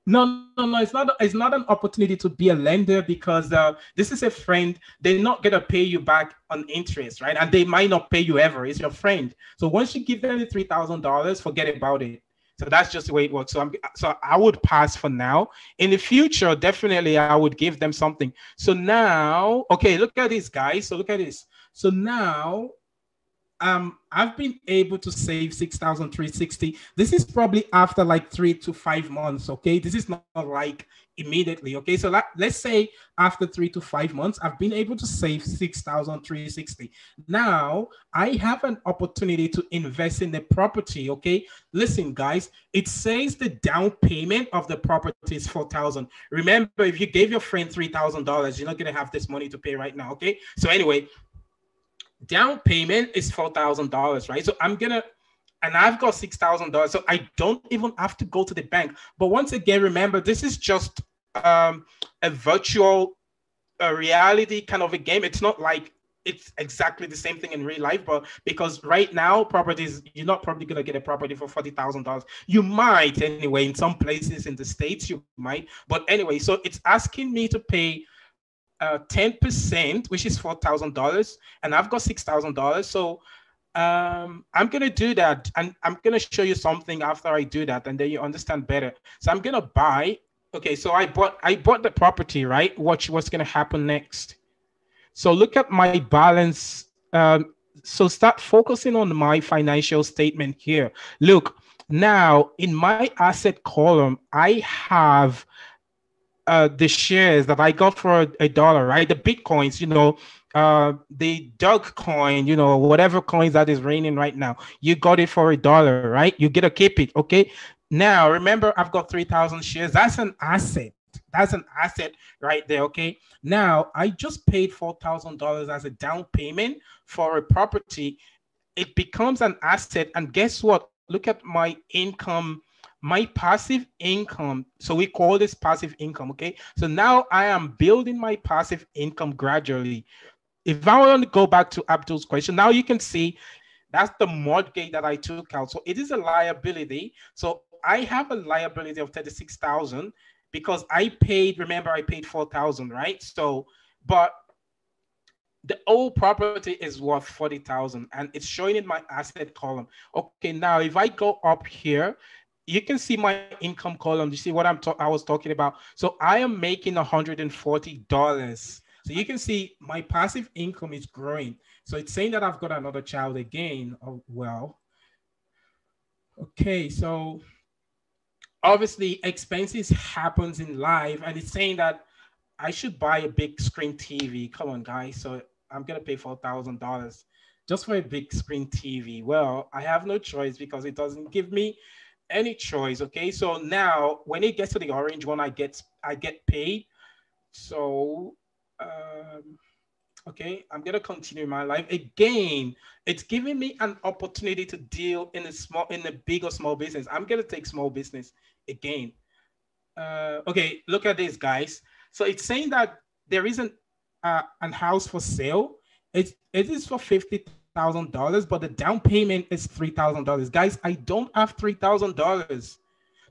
Speaker 1: No, no, no. It's not. It's not an opportunity to be a lender because this is a friend. They're not gonna pay you back on interest, right? And they might not pay you ever. It's your friend. So once you give them the $3,000, forget about it. So that's just the way it works. So I would pass for now. In the future, definitely I would give them something. So now, okay, look at this, guys. So look at this. So now I've been able to save 6,360. This is probably after like 3 to 5 months. Okay, this is not like immediately. Okay, so let's say after 3 to 5 months, I've been able to save 6,360. Now I have an opportunity to invest in the property. Okay, listen, guys, it says the down payment of the property is 4,000. Remember, if you gave your friend $3,000, you're not gonna have this money to pay right now. Okay, so anyway, down payment is $4,000, right? So and I've got $6,000, so I don't even have to go to the bank. But once again, remember, this is just a virtual reality kind of a game. It's not like it's exactly the same thing in real life, but because right now properties, you're not probably going to get a property for $40,000. You might anyway, in some places in the States, you might. But anyway, so it's asking me to pay 10%, which is $4,000, and I've got $6,000. So I'm gonna do that, and I'm gonna show you something after I do that, and then you understand better. So I'm gonna buy. Okay, so I bought the property, right? Watch what's gonna happen next. So look at my balance. So start focusing on my financial statement here. Look, now in my asset column, I have the shares that I got for a dollar, right? The Bitcoins, the Doge coin, whatever coins that is raining right now, you got it for $1, right? You get to keep it, okay? Now, remember, I've got 3,000 shares. That's an asset. That's an asset right there, okay? Now, I just paid $4,000 as a down payment for a property. It becomes an asset, and guess what? Look at my income, my passive income. So we call this passive income, okay? So now I am building my passive income gradually. If I want to go back to Abdul's question, now you can see that's the mortgage that I took out. So it is a liability. So I have a liability of 36,000 because I paid, remember I paid 4,000, right? So, but the old property is worth 40,000 and it's showing in my asset column. Okay, now if I go up here, you can see my income column. You see what I was talking about. So I am making $140. So you can see my passive income is growing. So it's saying that I've got another child again. Oh, well, okay. So obviously expenses happens in life, and it's saying that I should buy a big screen TV. Come on, guys. So I'm going to pay $4,000 just for a big screen TV. Well, I have no choice because it doesn't give me any choice. Okay, so now when it gets to the orange one, I get paid. So okay, I'm gonna continue my life again. It's giving me an opportunity to deal in a big or small business. I'm gonna take small business again. Okay, look at this, guys. So it's saying that there isn't an house for sale. It is for $50,000, but the down payment is $3,000. Guys, I don't have $3,000.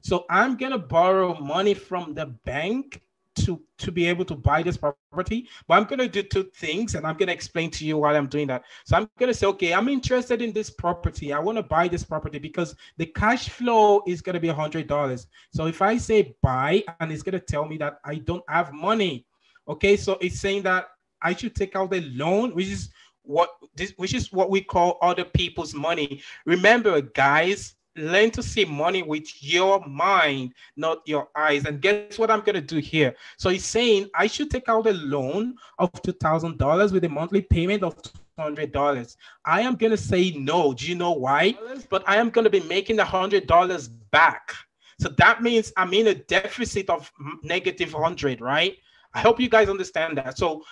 Speaker 1: So I'm going to borrow money from the bank to be able to buy this property. But I'm going to do two things, and I'm going to explain to you why I'm doing that. So I'm going to say, okay, I'm interested in this property. I want to buy this property because the cash flow is going to be $100. So if I say buy, and it's going to tell me that I don't have money. Okay, so it's saying that I should take out the loan, which is what we call other people's money. Remember, guys, learn to see money with your mind, not your eyes. And guess what I'm going to do here? So he's saying I should take out a loan of $2,000 with a monthly payment of $200. I am going to say no. Do you know why? But I am going to be making $100 back. So that means I'm in a deficit of negative 100, right? I hope you guys understand that. So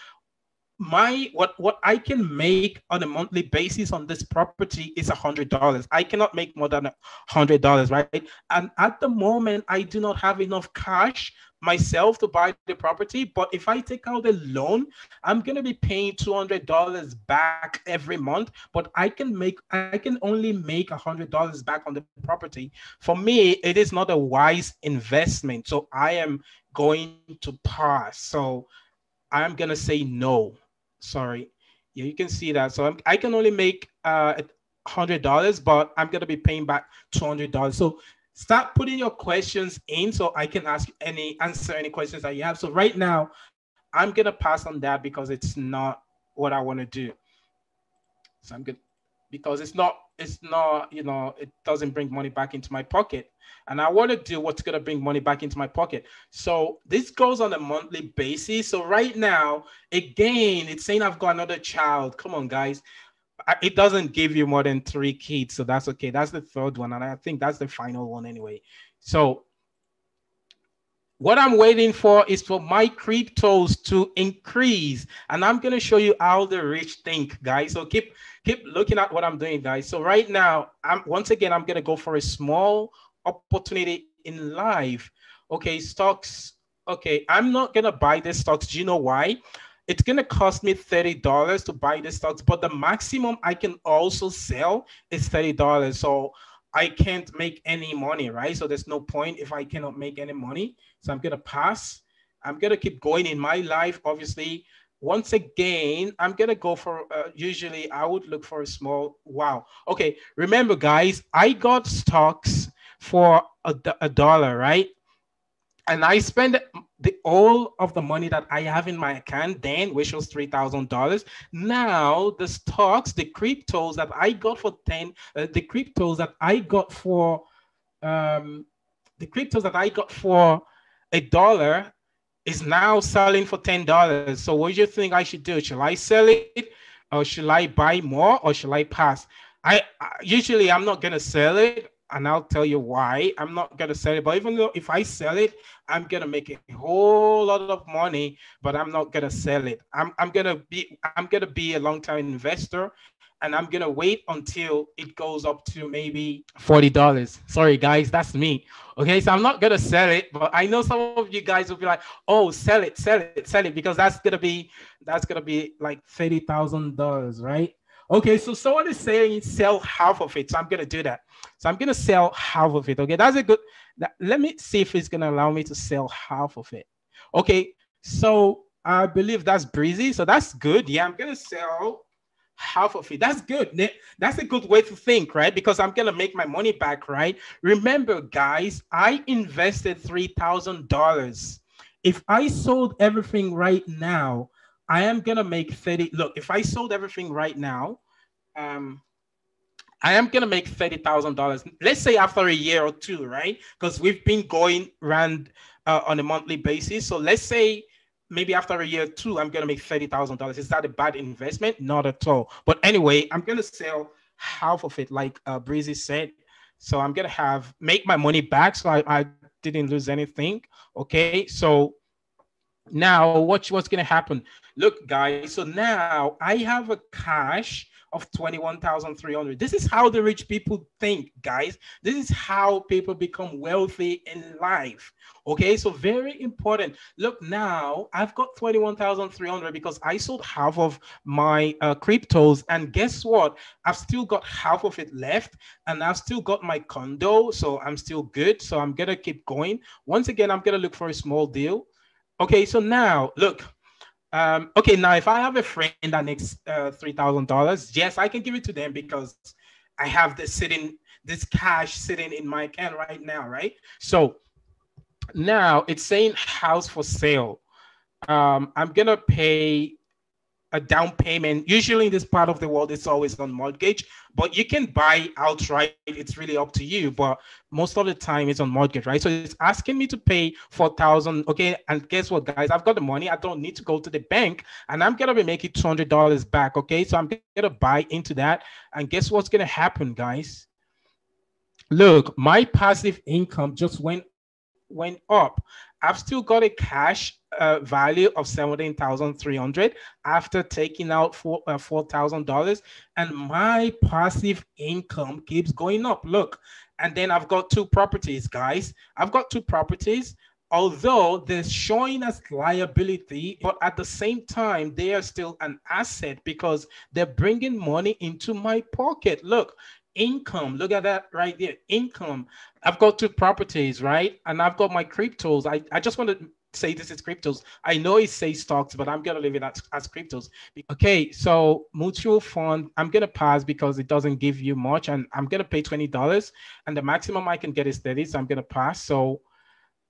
Speaker 1: what I can make on a monthly basis on this property is $100. I cannot make more than $100, right? And at the moment, I do not have enough cash myself to buy the property, but if I take out a loan, I'm gonna be paying $200 back every month, but I can only make $100 back on the property. For me, it is not a wise investment. So I am going to pass. So I'm gonna say no. Sorry. Yeah, you can see that. So I can only make $100, but I'm gonna be paying back $200. So start putting your questions in so I can answer any questions that you have. So right now, I'm gonna pass on that because it's not what I want to do. So I'm good because it's not, it doesn't bring money back into my pocket. And I want to do what's going to bring money back into my pocket. So this goes on a monthly basis. So right now, again, it's saying I've got another child. Come on, guys. It doesn't give you more than 3 kids. So that's okay. That's the third one. And I think that's the final one anyway. So what I'm waiting for is for my cryptos to increase. And I'm going to show you how the rich think, guys. So keep looking at what I'm doing, guys. So right now, once again, I'm going to go for a small opportunity in life. Okay, stocks. Okay, I'm not going to buy the stocks. Do you know why? It's going to cost me $30 to buy the stocks, but the maximum I can also sell is $30. So I can't make any money, right? So there's no point if I cannot make any money. So I'm going to pass. I'm going to keep going in my life, obviously. Once again, I'm going to go for, usually I would look for a small, wow. Okay, remember guys, I got stocks for a dollar, right? And I spend all of the money that I have in my account then, which was $3,000. Now the stocks, the cryptos that I got for the cryptos that I got for a dollar is now selling for $10. So what do you think I should do? Should I sell it, or should I buy more, or should I pass? Usually I'm not gonna sell it. And I'll tell you why. I'm not going to sell it. But even though if I sell it, I'm going to make a whole lot of money, but I'm not going to sell it. I'm going to be a long-term investor, and I'm going to wait until it goes up to maybe $40. Sorry, guys, that's me. Okay, so I'm not going to sell it, but I know some of you guys will be like, oh, sell it, because that's going to be like $30,000, right? Okay, so someone is saying sell half of it. So I'm going to do that. So I'm going to sell half of it. Okay, that's a good. Let me see if it's going to allow me to sell half of it. Okay, so I believe that's breezy. So that's good. Yeah, I'm going to sell half of it. That's good. That's a good way to think, right? Because I'm going to make my money back, right? Remember, guys, I invested $3,000. If I sold everything right now, I am going to make 30. Look, if I sold everything right now, I am going to make $30,000. Let's say after a year or two, right? Because we've been going around on a monthly basis. So let's say maybe after a year or two, I'm going to make $30,000. Is that a bad investment? Not at all. But anyway, I'm going to sell half of it, like Breezy said. So I'm going to make my money back. So I didn't lose anything. Okay. So now what's going to happen? Look, guys, so now I have a cash of 21,300. This is how the rich people think, guys. This is how people become wealthy in life. Okay, so very important. Look, now I've got 21,300 because I sold half of my cryptos, and guess what? I've still got half of it left, and I've still got my condo, so I'm still good. So I'm gonna keep going. Once again, I'm gonna look for a small deal. Okay, so now look. Okay, now if I have a friend that makes $3,000, yes, I can give it to them because I have this cash sitting in my account right now, right? So now it's saying house for sale. I'm gonna pay a down payment. Usually in this part of the world, it's always on mortgage, but you can buy outright. It's really up to you, but most of the time it's on mortgage, right? So it's asking me to pay $4,000. Okay, and guess what, guys? I've got the money. I don't need to go to the bank, and I'm gonna be making $200 back. Okay, so I'm gonna buy into that, and guess what's gonna happen, guys? Look, my passive income just went up. I've still got a cash value of 17,300 after taking out $4,000, and my passive income keeps going up. Look, and then I've got 2 properties, guys. I've got 2 properties. although they're showing as liability, but at the same time, they are still an asset because they're bringing money into my pocket. Look, income, look at that right there, income. I've got two properties, right? And I've got my cryptos. I just want to say this is cryptos. I know it says stocks, but I'm going to leave it as cryptos. Okay, so mutual fund, I'm going to pass because it doesn't give you much, and I'm going to pay $20, and the maximum I can get is 30, so I'm going to pass. So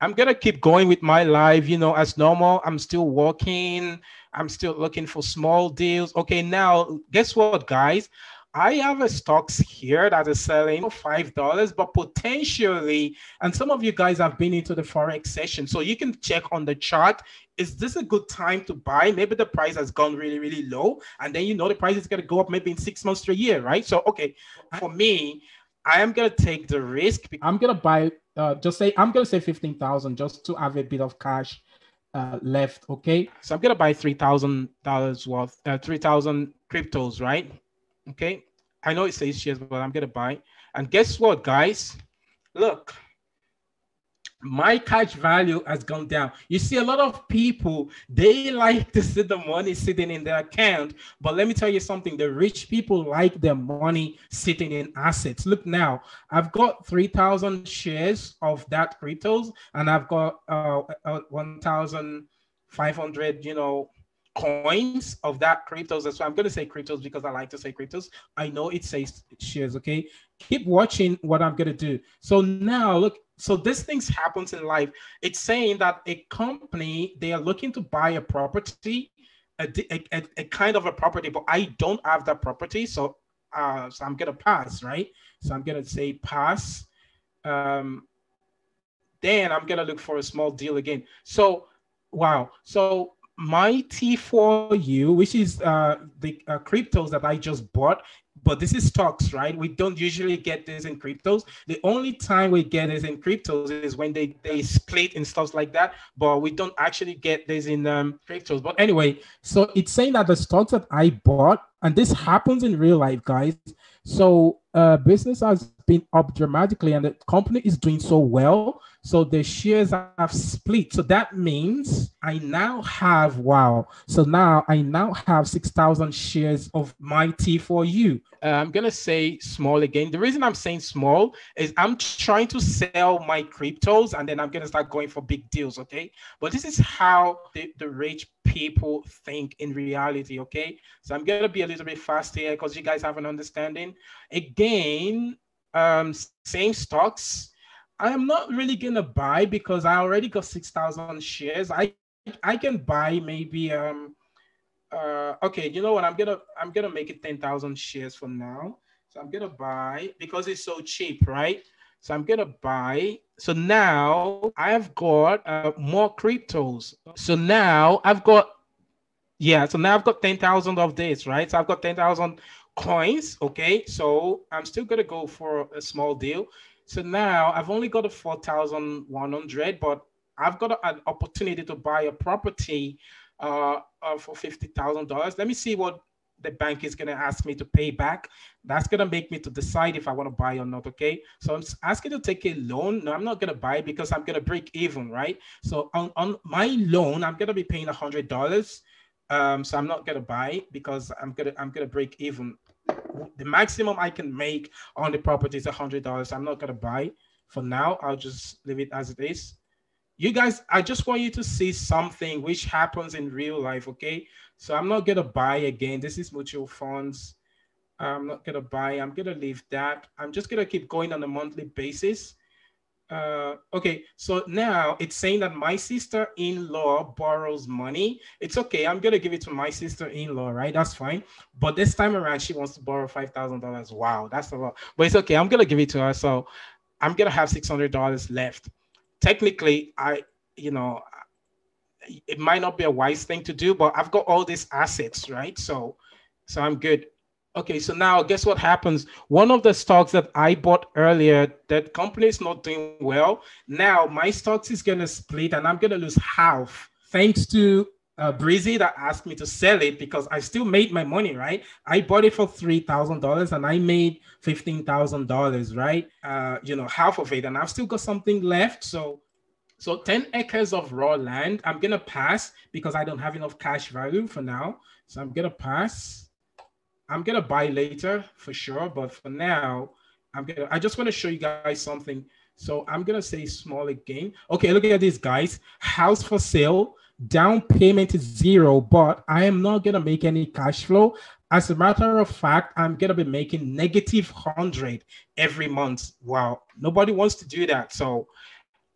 Speaker 1: I'm going to keep going with my life, as normal. I'm still working. I'm still looking for small deals. Okay, now, guess what, guys? I have a stocks here that is selling for $5, but potentially, and some of you guys have been into the Forex session, so you can check on the chart. Is this a good time to buy? Maybe the price has gone really, really low, and then the price is going to go up maybe in 6 months to a year, right? So, okay, for me, I am going to take the risk. I'm going to buy, I'm going to say 15,000 just to have a bit of cash left, okay? So I'm going to buy $3,000 worth, 3,000 cryptos, right? Okay, I know it says shares, but I'm going to buy. And guess what, guys? Look, my cash value has gone down. You see, a lot of people, they like to see the money sitting in their account. But let me tell you something. The rich people like their money sitting in assets. Look now, I've got 3,000 shares of that cryptos, and I've got 1,500, coins of that cryptos. That's why I'm going to say cryptos, because I like to say cryptos. I know it says shares. Okay, keep watching what I'm going to do. So now look, so this things happens in life. It's saying that a company, they are looking to buy a property, a kind of a property, but I don't have that property. So I'm going to pass, right? So I'm going to say pass. Then I'm going to look for a small deal again. So, wow. So my T4U, which is the cryptos that I just bought, but this is stocks, right? We don't usually get this in cryptos. The only time we get this in cryptos is when they split and stuff like that, but we don't actually get this in cryptos. But anyway, so it's saying that the stocks that I bought, and this happens in real life, guys. So business has been up dramatically and the company is doing so well. So the shares have split. So that means I now have, wow. So now I now have 6,000 shares of my T4U. I'm going to say small again. The reason I'm saying small is I'm trying to sell my cryptos and then I'm going to start going for big deals. Okay. But this is how the rich people think in reality. Okay. So I'm going to be a little bit fast here because you guys have an understanding. Again, same stocks. I am not really gonna buy because I already got 6,000 shares. I can buy maybe okay, you know what? I'm gonna make it 10,000 shares for now. So I'm gonna buy because it's so cheap, right? So I'm gonna buy. So now I've got more cryptos. So now I've got, yeah. So now I've got 10,000 of this, right? So I've got 10,000 coins. Okay, so I'm still gonna go for a small deal. So now I've only got a 4,100, but I've got an opportunity to buy a property for $50,000. Let me see what the bank is going to ask me to pay back. That's going to make me to decide if I want to buy or not. Okay. So I'm asking to take a loan. No, I'm not going to buy because I'm going to break even, right? So on my loan, I'm going to be paying $100. So I'm not going to buy because I'm going to break even. The maximum I can make on the property is $100. I'm not going to buy for now. I'll just leave it as it is. You guys, I just want you to see something which happens in real life. Okay. So I'm not going to buy again. This is mutual funds. I'm not going to buy. I'm going to leave that. I'm just going to keep going on a monthly basis. Okay, so now it's saying that my sister-in-law borrows money. It's okay. I'm going to give it to my sister-in-law, right? That's fine. But this time around, she wants to borrow $5,000. Wow, that's a lot. But it's okay. I'm going to give it to her. So I'm going to have $600 left. Technically, it might not be a wise thing to do, but I've got all these assets, right? So I'm good. Okay, so now guess what happens? One of the stocks that I bought earlier, that company is not doing well. Now my stocks is going to split and I'm going to lose half thanks to Breezy that asked me to sell it because I still made my money, right? I bought it for $3,000 and I made $15,000, right? Half of it, and I've still got something left. So So 10 acres of raw land, I'm going to pass because I don't have enough cash value for now. So I'm going to pass. I'm going to buy later for sure. But for now, I just want to show you guys something. So I'm going to say small again. Okay, look at this, guys. House for sale. Down payment is 0, but I am not going to make any cash flow. As a matter of fact, I'm going to be making negative 100 every month. Wow. Nobody wants to do that. So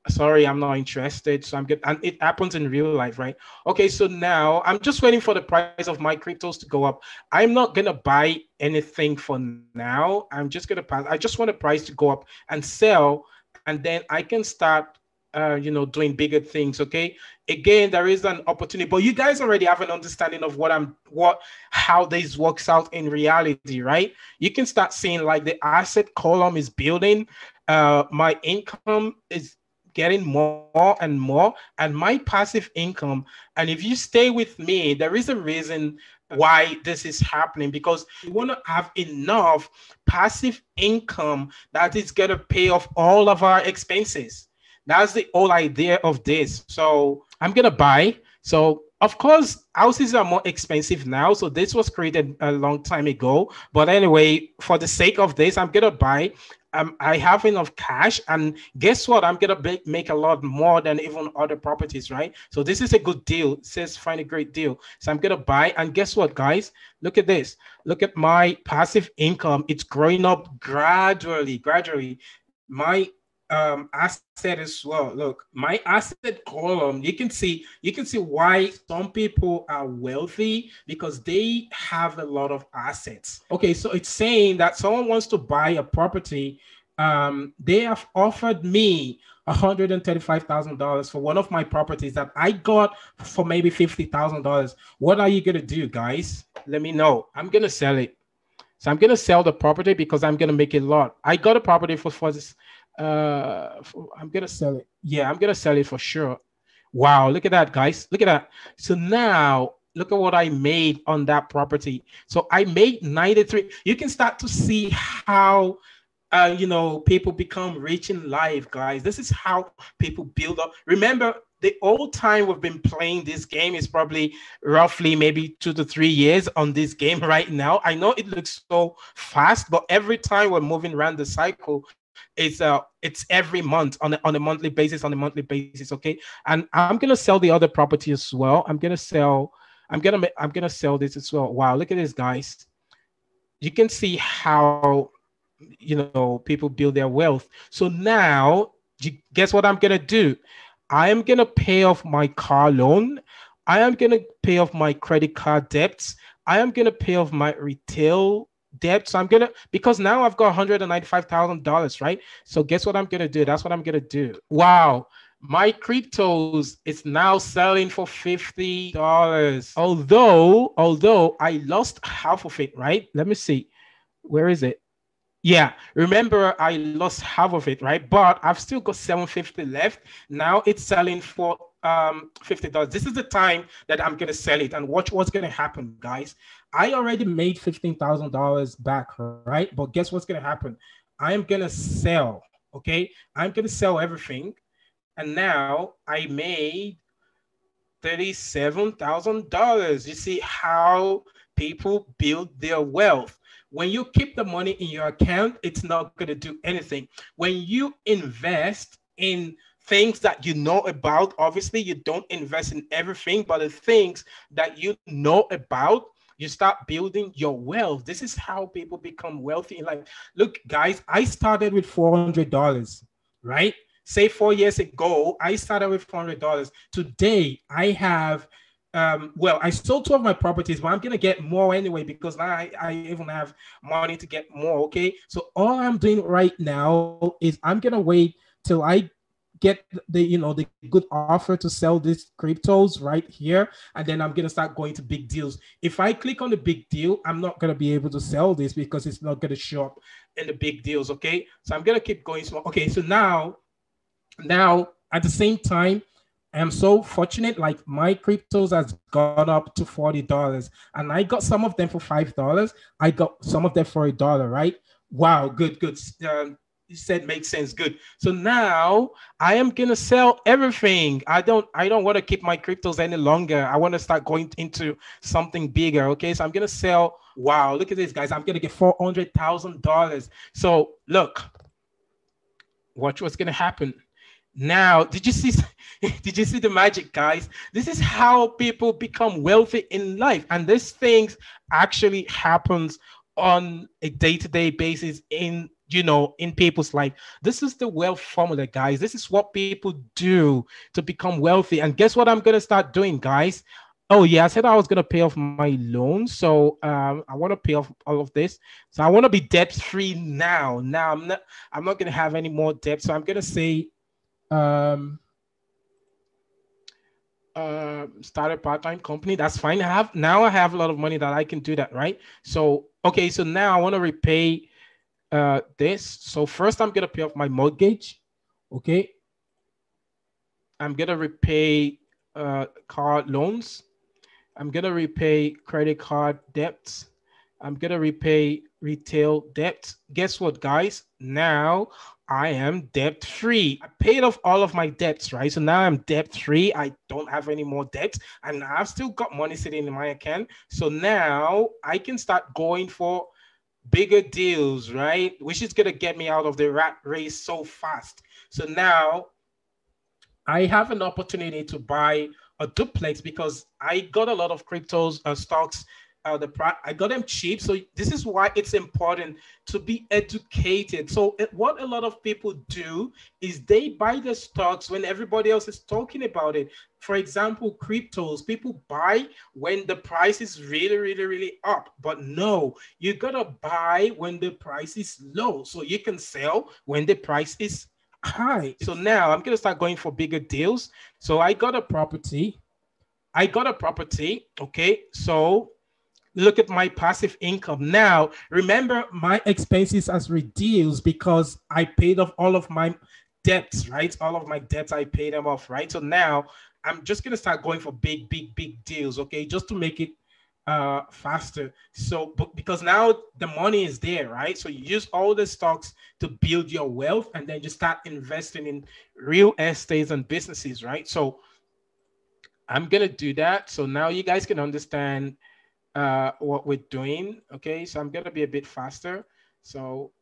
Speaker 1: sorry, I'm not interested. So I'm good. And it happens in real life, right? Okay, so now I'm just waiting for the price of my cryptos to go up. I'm not going to buy anything for now. I'm just going to pass. I just want the price to go up and sell. And then I can start, doing bigger things. Okay. Again, there is an opportunity, but you guys already have an understanding of how this works out in reality, right? You can start seeing like the asset column is building. My income is getting more and more, and my passive income. And if you stay with me, there is a reason why this is happening, because you want to have enough passive income that is going to pay off all of our expenses. That's the whole idea of this. So I'm going to buy. So of course, houses are more expensive now. So this was created a long time ago. But anyway, for the sake of this, I'm going to buy. I have enough cash, and guess what? I'm going to make a lot more than even other properties, right? So this is a good deal. It says find a great deal. So I'm going to buy, and guess what, guys? Look at this. Look at my passive income. It's growing up gradually. My asset as well. Look, my asset column, you can see why some people are wealthy, because they have a lot of assets. Okay, so it's saying that someone wants to buy a property. They have offered me $135,000 for one of my properties that I got for maybe $50,000. What are you gonna do, guys? Let me know. I'm gonna sell it. So I'm gonna sell the property because I'm gonna make a lot. I got a property for this. I'm gonna sell it. Yeah, I'm gonna sell it for sure. Wow, look at that, guys. Look at that. So now look at what I made on that property. So I made 93. You can start to see how people become rich in life, guys. This is how people build up. Remember, the old time we've been playing this game is probably roughly maybe 2 to 3 years on this game right now. I know it looks so fast, but every time we're moving around the cycle, it's every month on a monthly basis, okay? And I'm gonna sell the other property as well. I'm gonna sell this as well. Wow, look at this, guys. You can see how people build their wealth. So now guess what I'm gonna do? I am gonna pay off my car loan. I am gonna pay off my credit card debts. I am gonna pay off my retail debt. So because now I've got $195,000, right? So guess what I'm gonna do? That's what I'm gonna do. Wow, my cryptos is now selling for $50. Although I lost half of it, right? Let me see. Where is it? Yeah, remember I lost half of it, right? But I've still got $750 left. Now it's selling for $50. This is the time that I'm gonna sell it, and watch what's gonna happen, guys. I already made $15,000 back, right? But guess what's gonna happen? I am gonna sell. Okay, I'm gonna sell everything, and now I made $37,000. You see how people build their wealth. When you keep the money in your account, it's not going to do anything. When you invest in things that you know about, obviously you don't invest in everything, but the things that you know about, you start building your wealth. This is how people become wealthy in life. Look, guys, I started with $400, right? Say 4 years ago, I started with $400. Today, I have I sold 2 of my properties, but I'm gonna get more anyway because now I even have money to get more. Okay, so all I'm doing right now is I'm gonna wait till I get the good offer to sell these cryptos right here, and then I'm gonna start going to big deals. If I click on the big deal, I'm not gonna be able to sell this because it's not gonna show up in the big deals. Okay, so I'm gonna keep going small. Okay, so now at the same time, I am so fortunate, like my cryptos has gone up to $40, and I got some of them for $5. I got some of them for $1, right? Wow, good. You said makes sense. Good. So now I am gonna sell everything. I don't want to keep my cryptos any longer. I want to start going into something bigger. Okay. So I'm gonna sell. Wow, look at this, guys. I'm gonna get $400,000. So look, watch what's gonna happen. Now, did you see did you see the magic, guys? This is how people become wealthy in life. And these things actually happens on a day-to-day basis in in people's life. This is the wealth formula, guys. This is what people do to become wealthy. And guess what I'm going to start doing, guys? Oh yeah, I said I was going to pay off my loan. So I want to pay off all of this. So I want to be debt free now. Now I'm not going to have any more debt. So I'm going to say start a part-time company. That's fine. I have a lot of money that I can do that, right? So okay, so now I want to repay this. So first I'm gonna pay off my mortgage. Okay, I'm gonna repay car loans. I'm gonna repay credit card debts. I'm gonna repay retail debt. Guess what, guys? Now I am debt free. I paid off all of my debts, right? So now I'm debt free. I don't have any more debts, and I've still got money sitting in my account. So now I can start going for bigger deals, right? Which is gonna get me out of the rat race so fast. So now I have an opportunity to buy a duplex because I got a lot of cryptos stocks. I got them cheap. So this is why it's important to be educated. So what a lot of people do is they buy the stocks when everybody else is talking about it. For example, cryptos, people buy when the price is really, really, really up. But no, you gotta buy when the price is low so you can sell when the price is high. So now I'm gonna start going for bigger deals. So I got a property. Okay, so look at my passive income. Now, remember my expenses has reduced because I paid off all of my debts, right? All of my debts, I paid them off, right? So now I'm just going to start going for big deals, okay? Just to make it faster. So, because now the money is there, right? So you use all the stocks to build your wealth and then you start investing in real estates and businesses, right? So I'm going to do that. So now you guys can understand what we're doing. Okay, so I'm gonna be a bit faster. So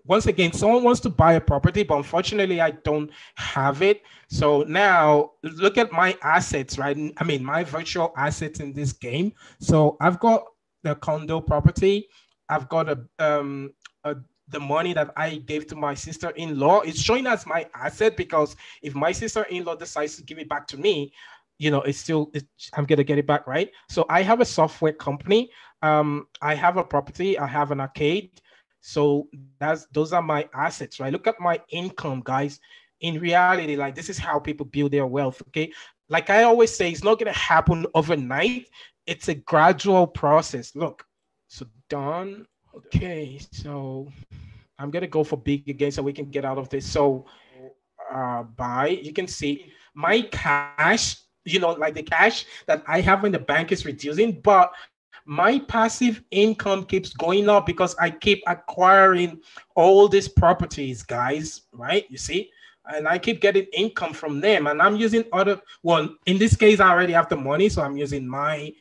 Speaker 1: once again, someone wants to buy a property, but unfortunately I don't have it. So now look at my assets, right? I mean my virtual assets in this game. So I've got the condo property. I've got the money that I gave to my sister-in-law. It's showing as my asset because if my sister-in-law decides to give it back to me, I'm gonna get it back, right? So I have a software company. I have a property. I have an arcade. So those are my assets, right? Look at my income, guys. In reality, like this is how people build their wealth. Okay, like I always say, it's not gonna happen overnight. It's a gradual process. Look, so done. Okay, so I'm gonna go for big again so we can get out of this. So buy, you can see my cash, like the cash that I have in the bank is reducing, but my passive income keeps going up because I keep acquiring all these properties, guys, right? You see, and I keep getting income from them, and I'm using in this case I already have the money, so I'm using my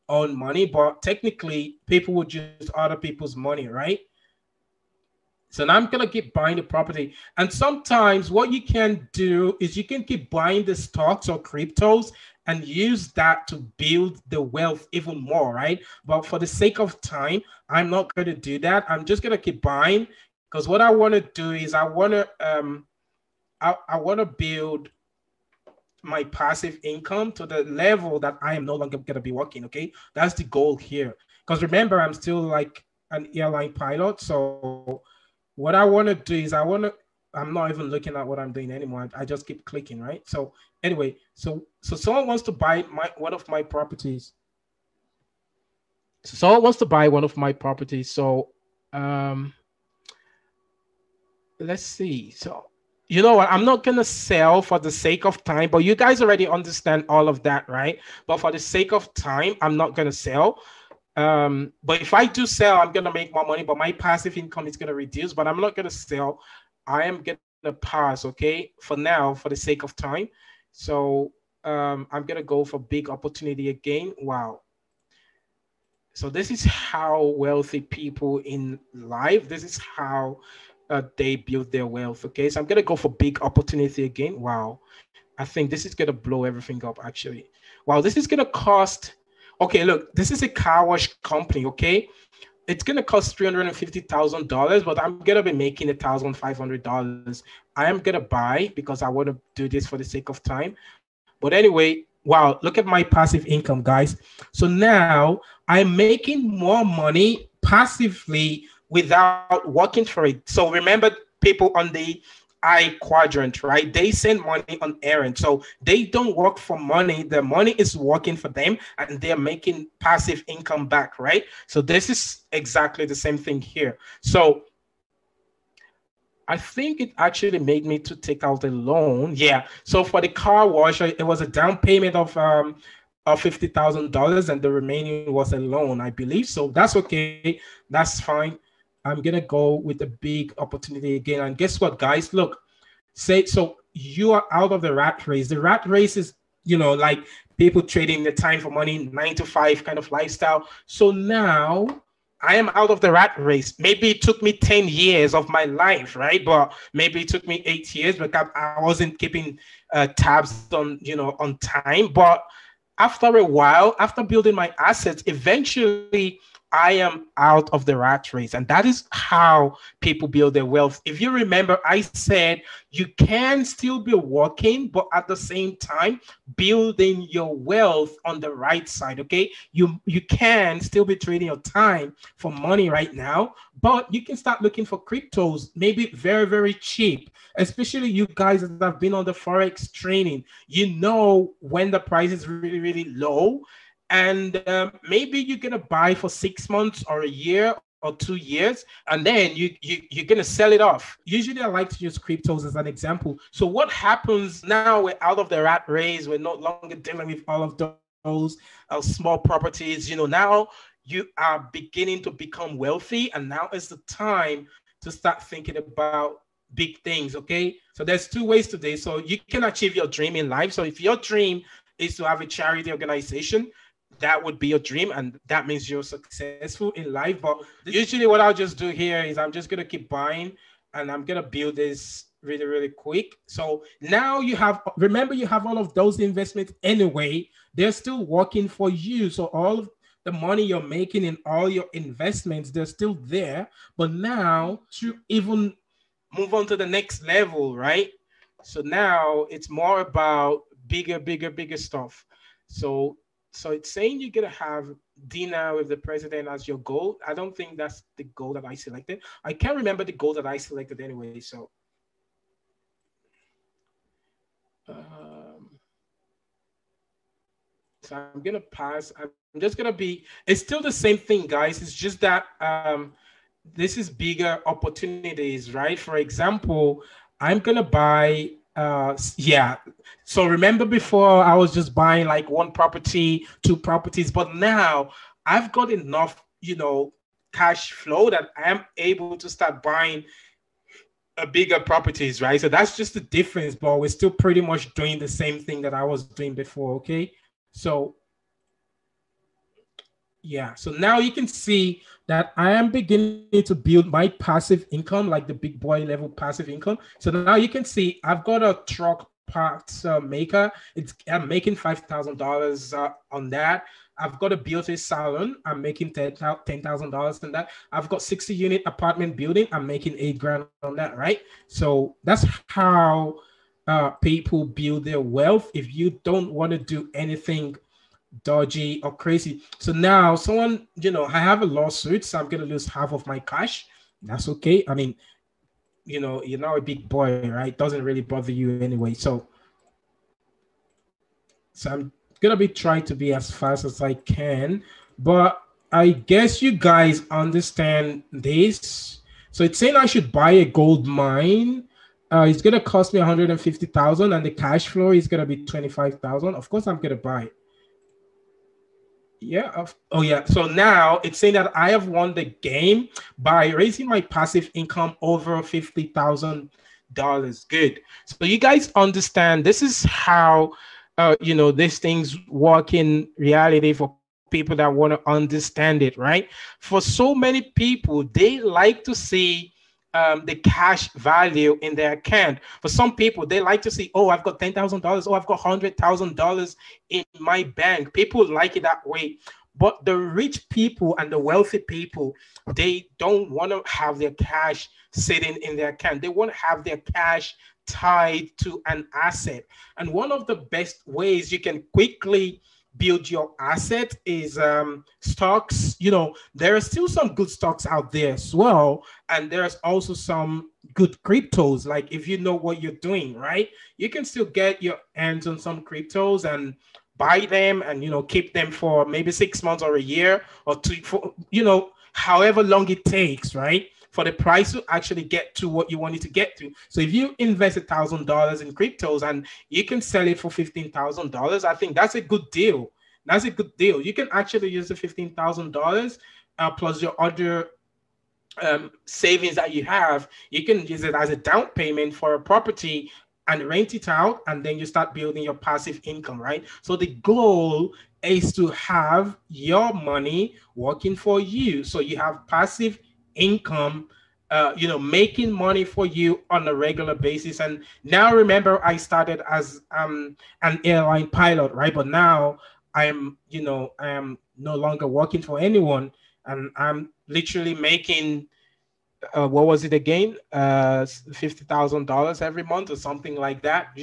Speaker 1: own money, but technically people would use other people's money, right? So now I'm gonna keep buying the property. And sometimes what you can do is you can keep buying the stocks or cryptos and use that to build the wealth even more, right? But for the sake of time, I'm not gonna do that. I'm just gonna keep buying because what I want to do is I want to build my passive income to the level that I am no longer going to be working. Okay, that's the goal here. Because remember, I'm still like an airline pilot. So what I want to do is I'm not even looking at what I'm doing anymore. I just keep clicking, right? So anyway, so someone wants to buy one of my properties. So someone wants to buy one of my properties. So let's see. So you know what? I'm not going to sell for the sake of time, but you guys already understand all of that, right? But for the sake of time, I'm not going to sell. But if I do sell, I'm gonna make more money, but my passive income is gonna reduce. But I'm not gonna sell. I am gonna pass, okay, for now, for the sake of time. So I'm gonna go for big opportunity again. Wow. So this is how wealthy people in life. This is how they build their wealth. Okay, so I'm gonna go for big opportunity again. Wow, I think this is gonna blow everything up. Actually, wow, this is gonna cost. Okay, look, this is a car wash company. Okay, it's gonna cost $350,000, but I'm gonna be making $1,500. I am gonna buy because I want to do this for the sake of time. But anyway, wow, look at my passive income, guys. So now I'm making more money passively without working for it. So remember, people on the I quadrant, right? They send money on errands. So they don't work for money. The money is working for them and they're making passive income back, right? So this is exactly the same thing here. So I think it actually made me to take out a loan. Yeah. So for the car wash, it was a down payment of $50,000, and the remaining was a loan, I believe. So that's okay. That's fine. I'm gonna go with a big opportunity again. And guess what, guys? Look, say so you are out of the rat race. The rat race is, like people trading the time for money, 9 to 5 kind of lifestyle. So now I am out of the rat race. Maybe it took me 10 years of my life, right? But maybe it took me 8 years because I wasn't keeping tabs on, on time. But after a while, after building my assets, eventually I am out of the rat race. And that is how people build their wealth. If you remember, I said you can still be working, but at the same time, building your wealth on the right side, okay? You can still be trading your time for money right now, but you can start looking for cryptos, maybe very, very cheap, especially you guys that have been on the Forex training. You know when the price is really, really low, and maybe you're gonna buy for 6 months or a year or 2 years, and then you're gonna sell it off. Usually I like to use cryptos as an example. So what happens now, we're out of the rat race, we're no longer dealing with all of those small properties. Now you are beginning to become wealthy, and now is the time to start thinking about big things. Okay, so there's 2 ways today. So you can achieve your dream in life. So if your dream is to have a charity organization, that would be your dream, and that means you're successful in life. But usually what I'll just do here is I'm just going to keep buying, and I'm going to build this really, really quick. So now remember, you have all of those investments anyway. They're still working for you. So all of the money you're making in all your investments, they're still there. But now to even move on to the next level, right? So now it's more about bigger stuff. So it's saying you're going to have dinner with the president as your goal. I don't think that's the goal that I selected. I can't remember the goal that I selected anyway. So, so I'm going to pass. I'm just going to it's still the same thing, guys. It's just that this is bigger opportunities, right? For example, I'm going to buy so remember, before I was just buying like 1 property, 2 properties, but now I've got enough cash flow that I am able to start buying bigger properties, right? So that's just the difference, but we're still pretty much doing the same thing that I was doing before. Okay, so yeah, so now you can see that I am beginning to build my passive income, like the big boy level passive income. So now you can see I've got a truck parts maker. I'm making $5,000 on that. I've got a beauty salon. I'm making $10,000 on that. I've got 60-unit apartment building. I'm making $8,000 on that, right? So that's how people build their wealth. If you don't want to do anything dodgy or crazy. So now someone, I have a lawsuit, so I'm going to lose half of my cash. That's okay. I mean, you're now a big boy, right? It doesn't really bother you anyway. So I'm going to be trying to be as fast as I can, but I guess you guys understand this. So it's saying I should buy a gold mine. It's going to cost me $150,000, and the cash flow is going to be $25,000. Of course, I'm going to buy it. Yeah. Oh, yeah. So now it's saying that I have won the game by raising my passive income over $50,000. Good. So you guys understand this is how, these things work in reality for people that want to understand it, right? For so many people, they like to see the cash value in their account. For some people, they like to see, oh, I've got $10,000. Oh, I've got $100,000 in my bank. People like it that way. But the rich people and the wealthy people, they don't want to have their cash sitting in their account. They want to have their cash tied to an asset. And one of the best ways you can quickly build your asset is stocks. There are still some good stocks out there as well, and there's also some good cryptos. Like if you know what you're doing, right, you can still get your hands on some cryptos and buy them and keep them for maybe 6 months or a year or two, for however long it takes, right, for the price to actually get to what you want it to get to. So if you invest $1,000 in cryptos and you can sell it for $15,000, I think that's a good deal. That's a good deal. You can actually use the $15,000 plus your other savings that you have. You can use it as a down payment for a property and rent it out, and then you start building your passive income, right? So the goal is to have your money working for you. So you have passive income, making money for you on a regular basis. And now remember, I started as an airline pilot, right? But now I am no longer working for anyone, and I'm literally making what was it again? $50,000 every month or something like that,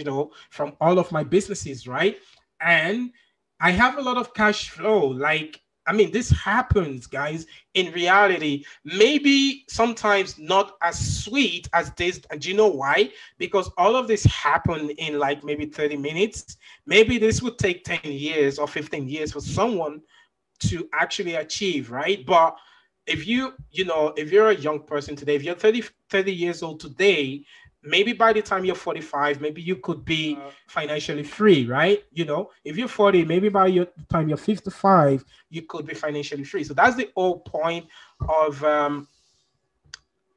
Speaker 1: from all of my businesses, right? And I have a lot of cash flow. Like, I mean, this happens, guys, in reality. Maybe sometimes not as sweet as this. And do you know why? Because all of this happened in like maybe 30 minutes. Maybe this would take 10 years or 15 years for someone to actually achieve, right? But if if you're a young person today, if you're 30 years old today, maybe by the time you're 45, maybe you could be financially free, right? If you're 40, maybe by the time you're 55, you could be financially free. So that's the whole point of,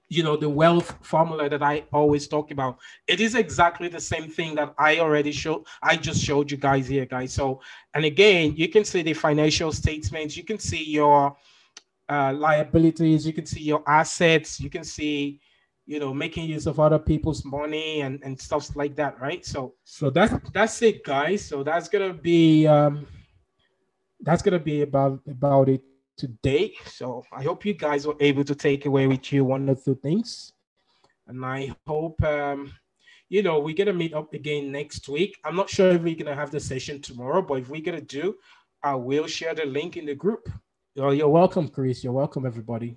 Speaker 1: the wealth formula that I always talk about. It is exactly the same thing that I just showed you guys here, guys. So, and again, you can see the financial statements, you can see your liabilities, you can see your assets, you can see making use of other people's money and stuff like that, right? So that's it, guys. So that's gonna be about it today. So I hope you guys were able to take away with you one or two things, and I hope we're gonna meet up again next week. I'm not sure if we're gonna have the session tomorrow, but if we're gonna do, I will share the link in the group. You're welcome, Chris. You're welcome, everybody.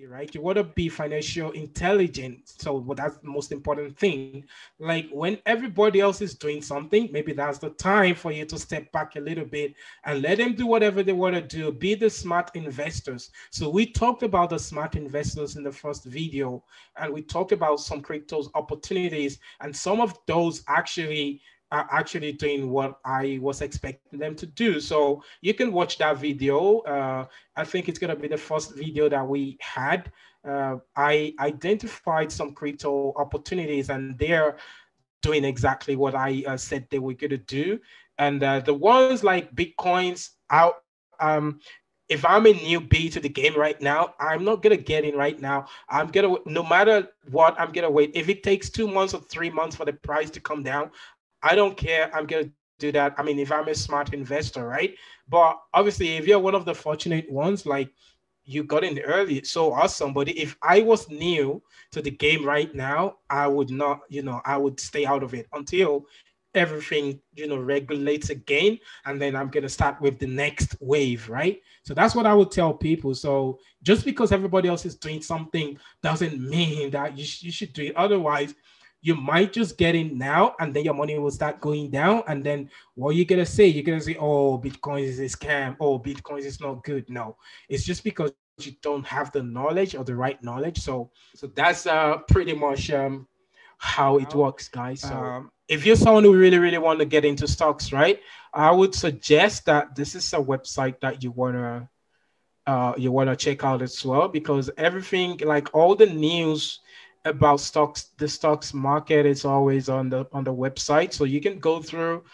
Speaker 1: Right? You want to be financial intelligent. So that's the most important thing. Like when everybody else is doing something, maybe that's the time for you to step back a little bit and let them do whatever they want to do. Be the smart investors. So we talked about the smart investors in the first video, and we talked about some cryptos opportunities, and some of those are actually doing what I was expecting them to do. So you can watch that video. I think it's going to be the first video that we had. I identified some crypto opportunities, and they're doing exactly what I said they were going to do. And the ones like Bitcoins out, if I'm a newbie to the game right now, I'm not going to get in right now. I'm going to, no matter what, I'm going to wait. If it takes 2 months or 3 months for the price to come down, I don't care. I'm going to do that. I mean, if I'm a smart investor, right? But obviously, if you're one of the fortunate ones, like you got in early, so are somebody. If I was new to the game right now, I would not, I would stay out of it until everything, regulates again. And then I'm going to start with the next wave, right? So that's what I would tell people. So just because everybody else is doing something doesn't mean that you should do it. Otherwise, you might just get in now, and then your money will start going down. And then what you're going to say? You're going to say, oh, Bitcoin is a scam. Oh, Bitcoin is not good. No, it's just because you don't have the knowledge or the right knowledge. So that's pretty much how it works, guys. So if you're someone who really, really want to get into stocks, right? I would suggest that this is a website that you wanna check out as well, because everything, like all the news about stocks, the stocks market, is always on the website. So you can go through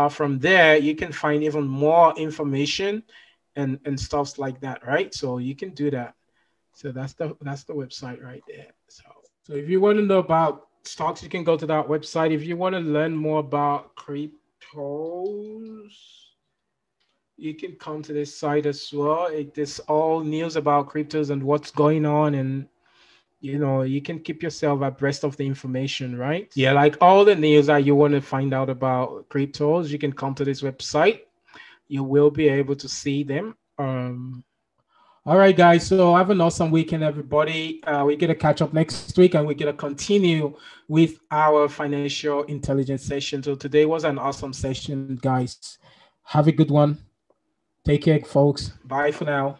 Speaker 1: from there. You can find even more information and stuffs like that, right? So you can do that. So that's the website right there. So if you want to know about stocks, you can go to that website. If you want to learn more about cryptos, you can come to this site as well. It's all news about cryptos and what's going on, and you can keep yourself abreast of the information, right? Yeah, like all the news that you want to find out about cryptos, you can come to this website. You will be able to see them. All right, guys. So have an awesome weekend, everybody. We're gonna catch up next week, and we're gonna continue with our financial intelligence session. So today was an awesome session, guys. Have a good one. Take care, folks. Bye for now.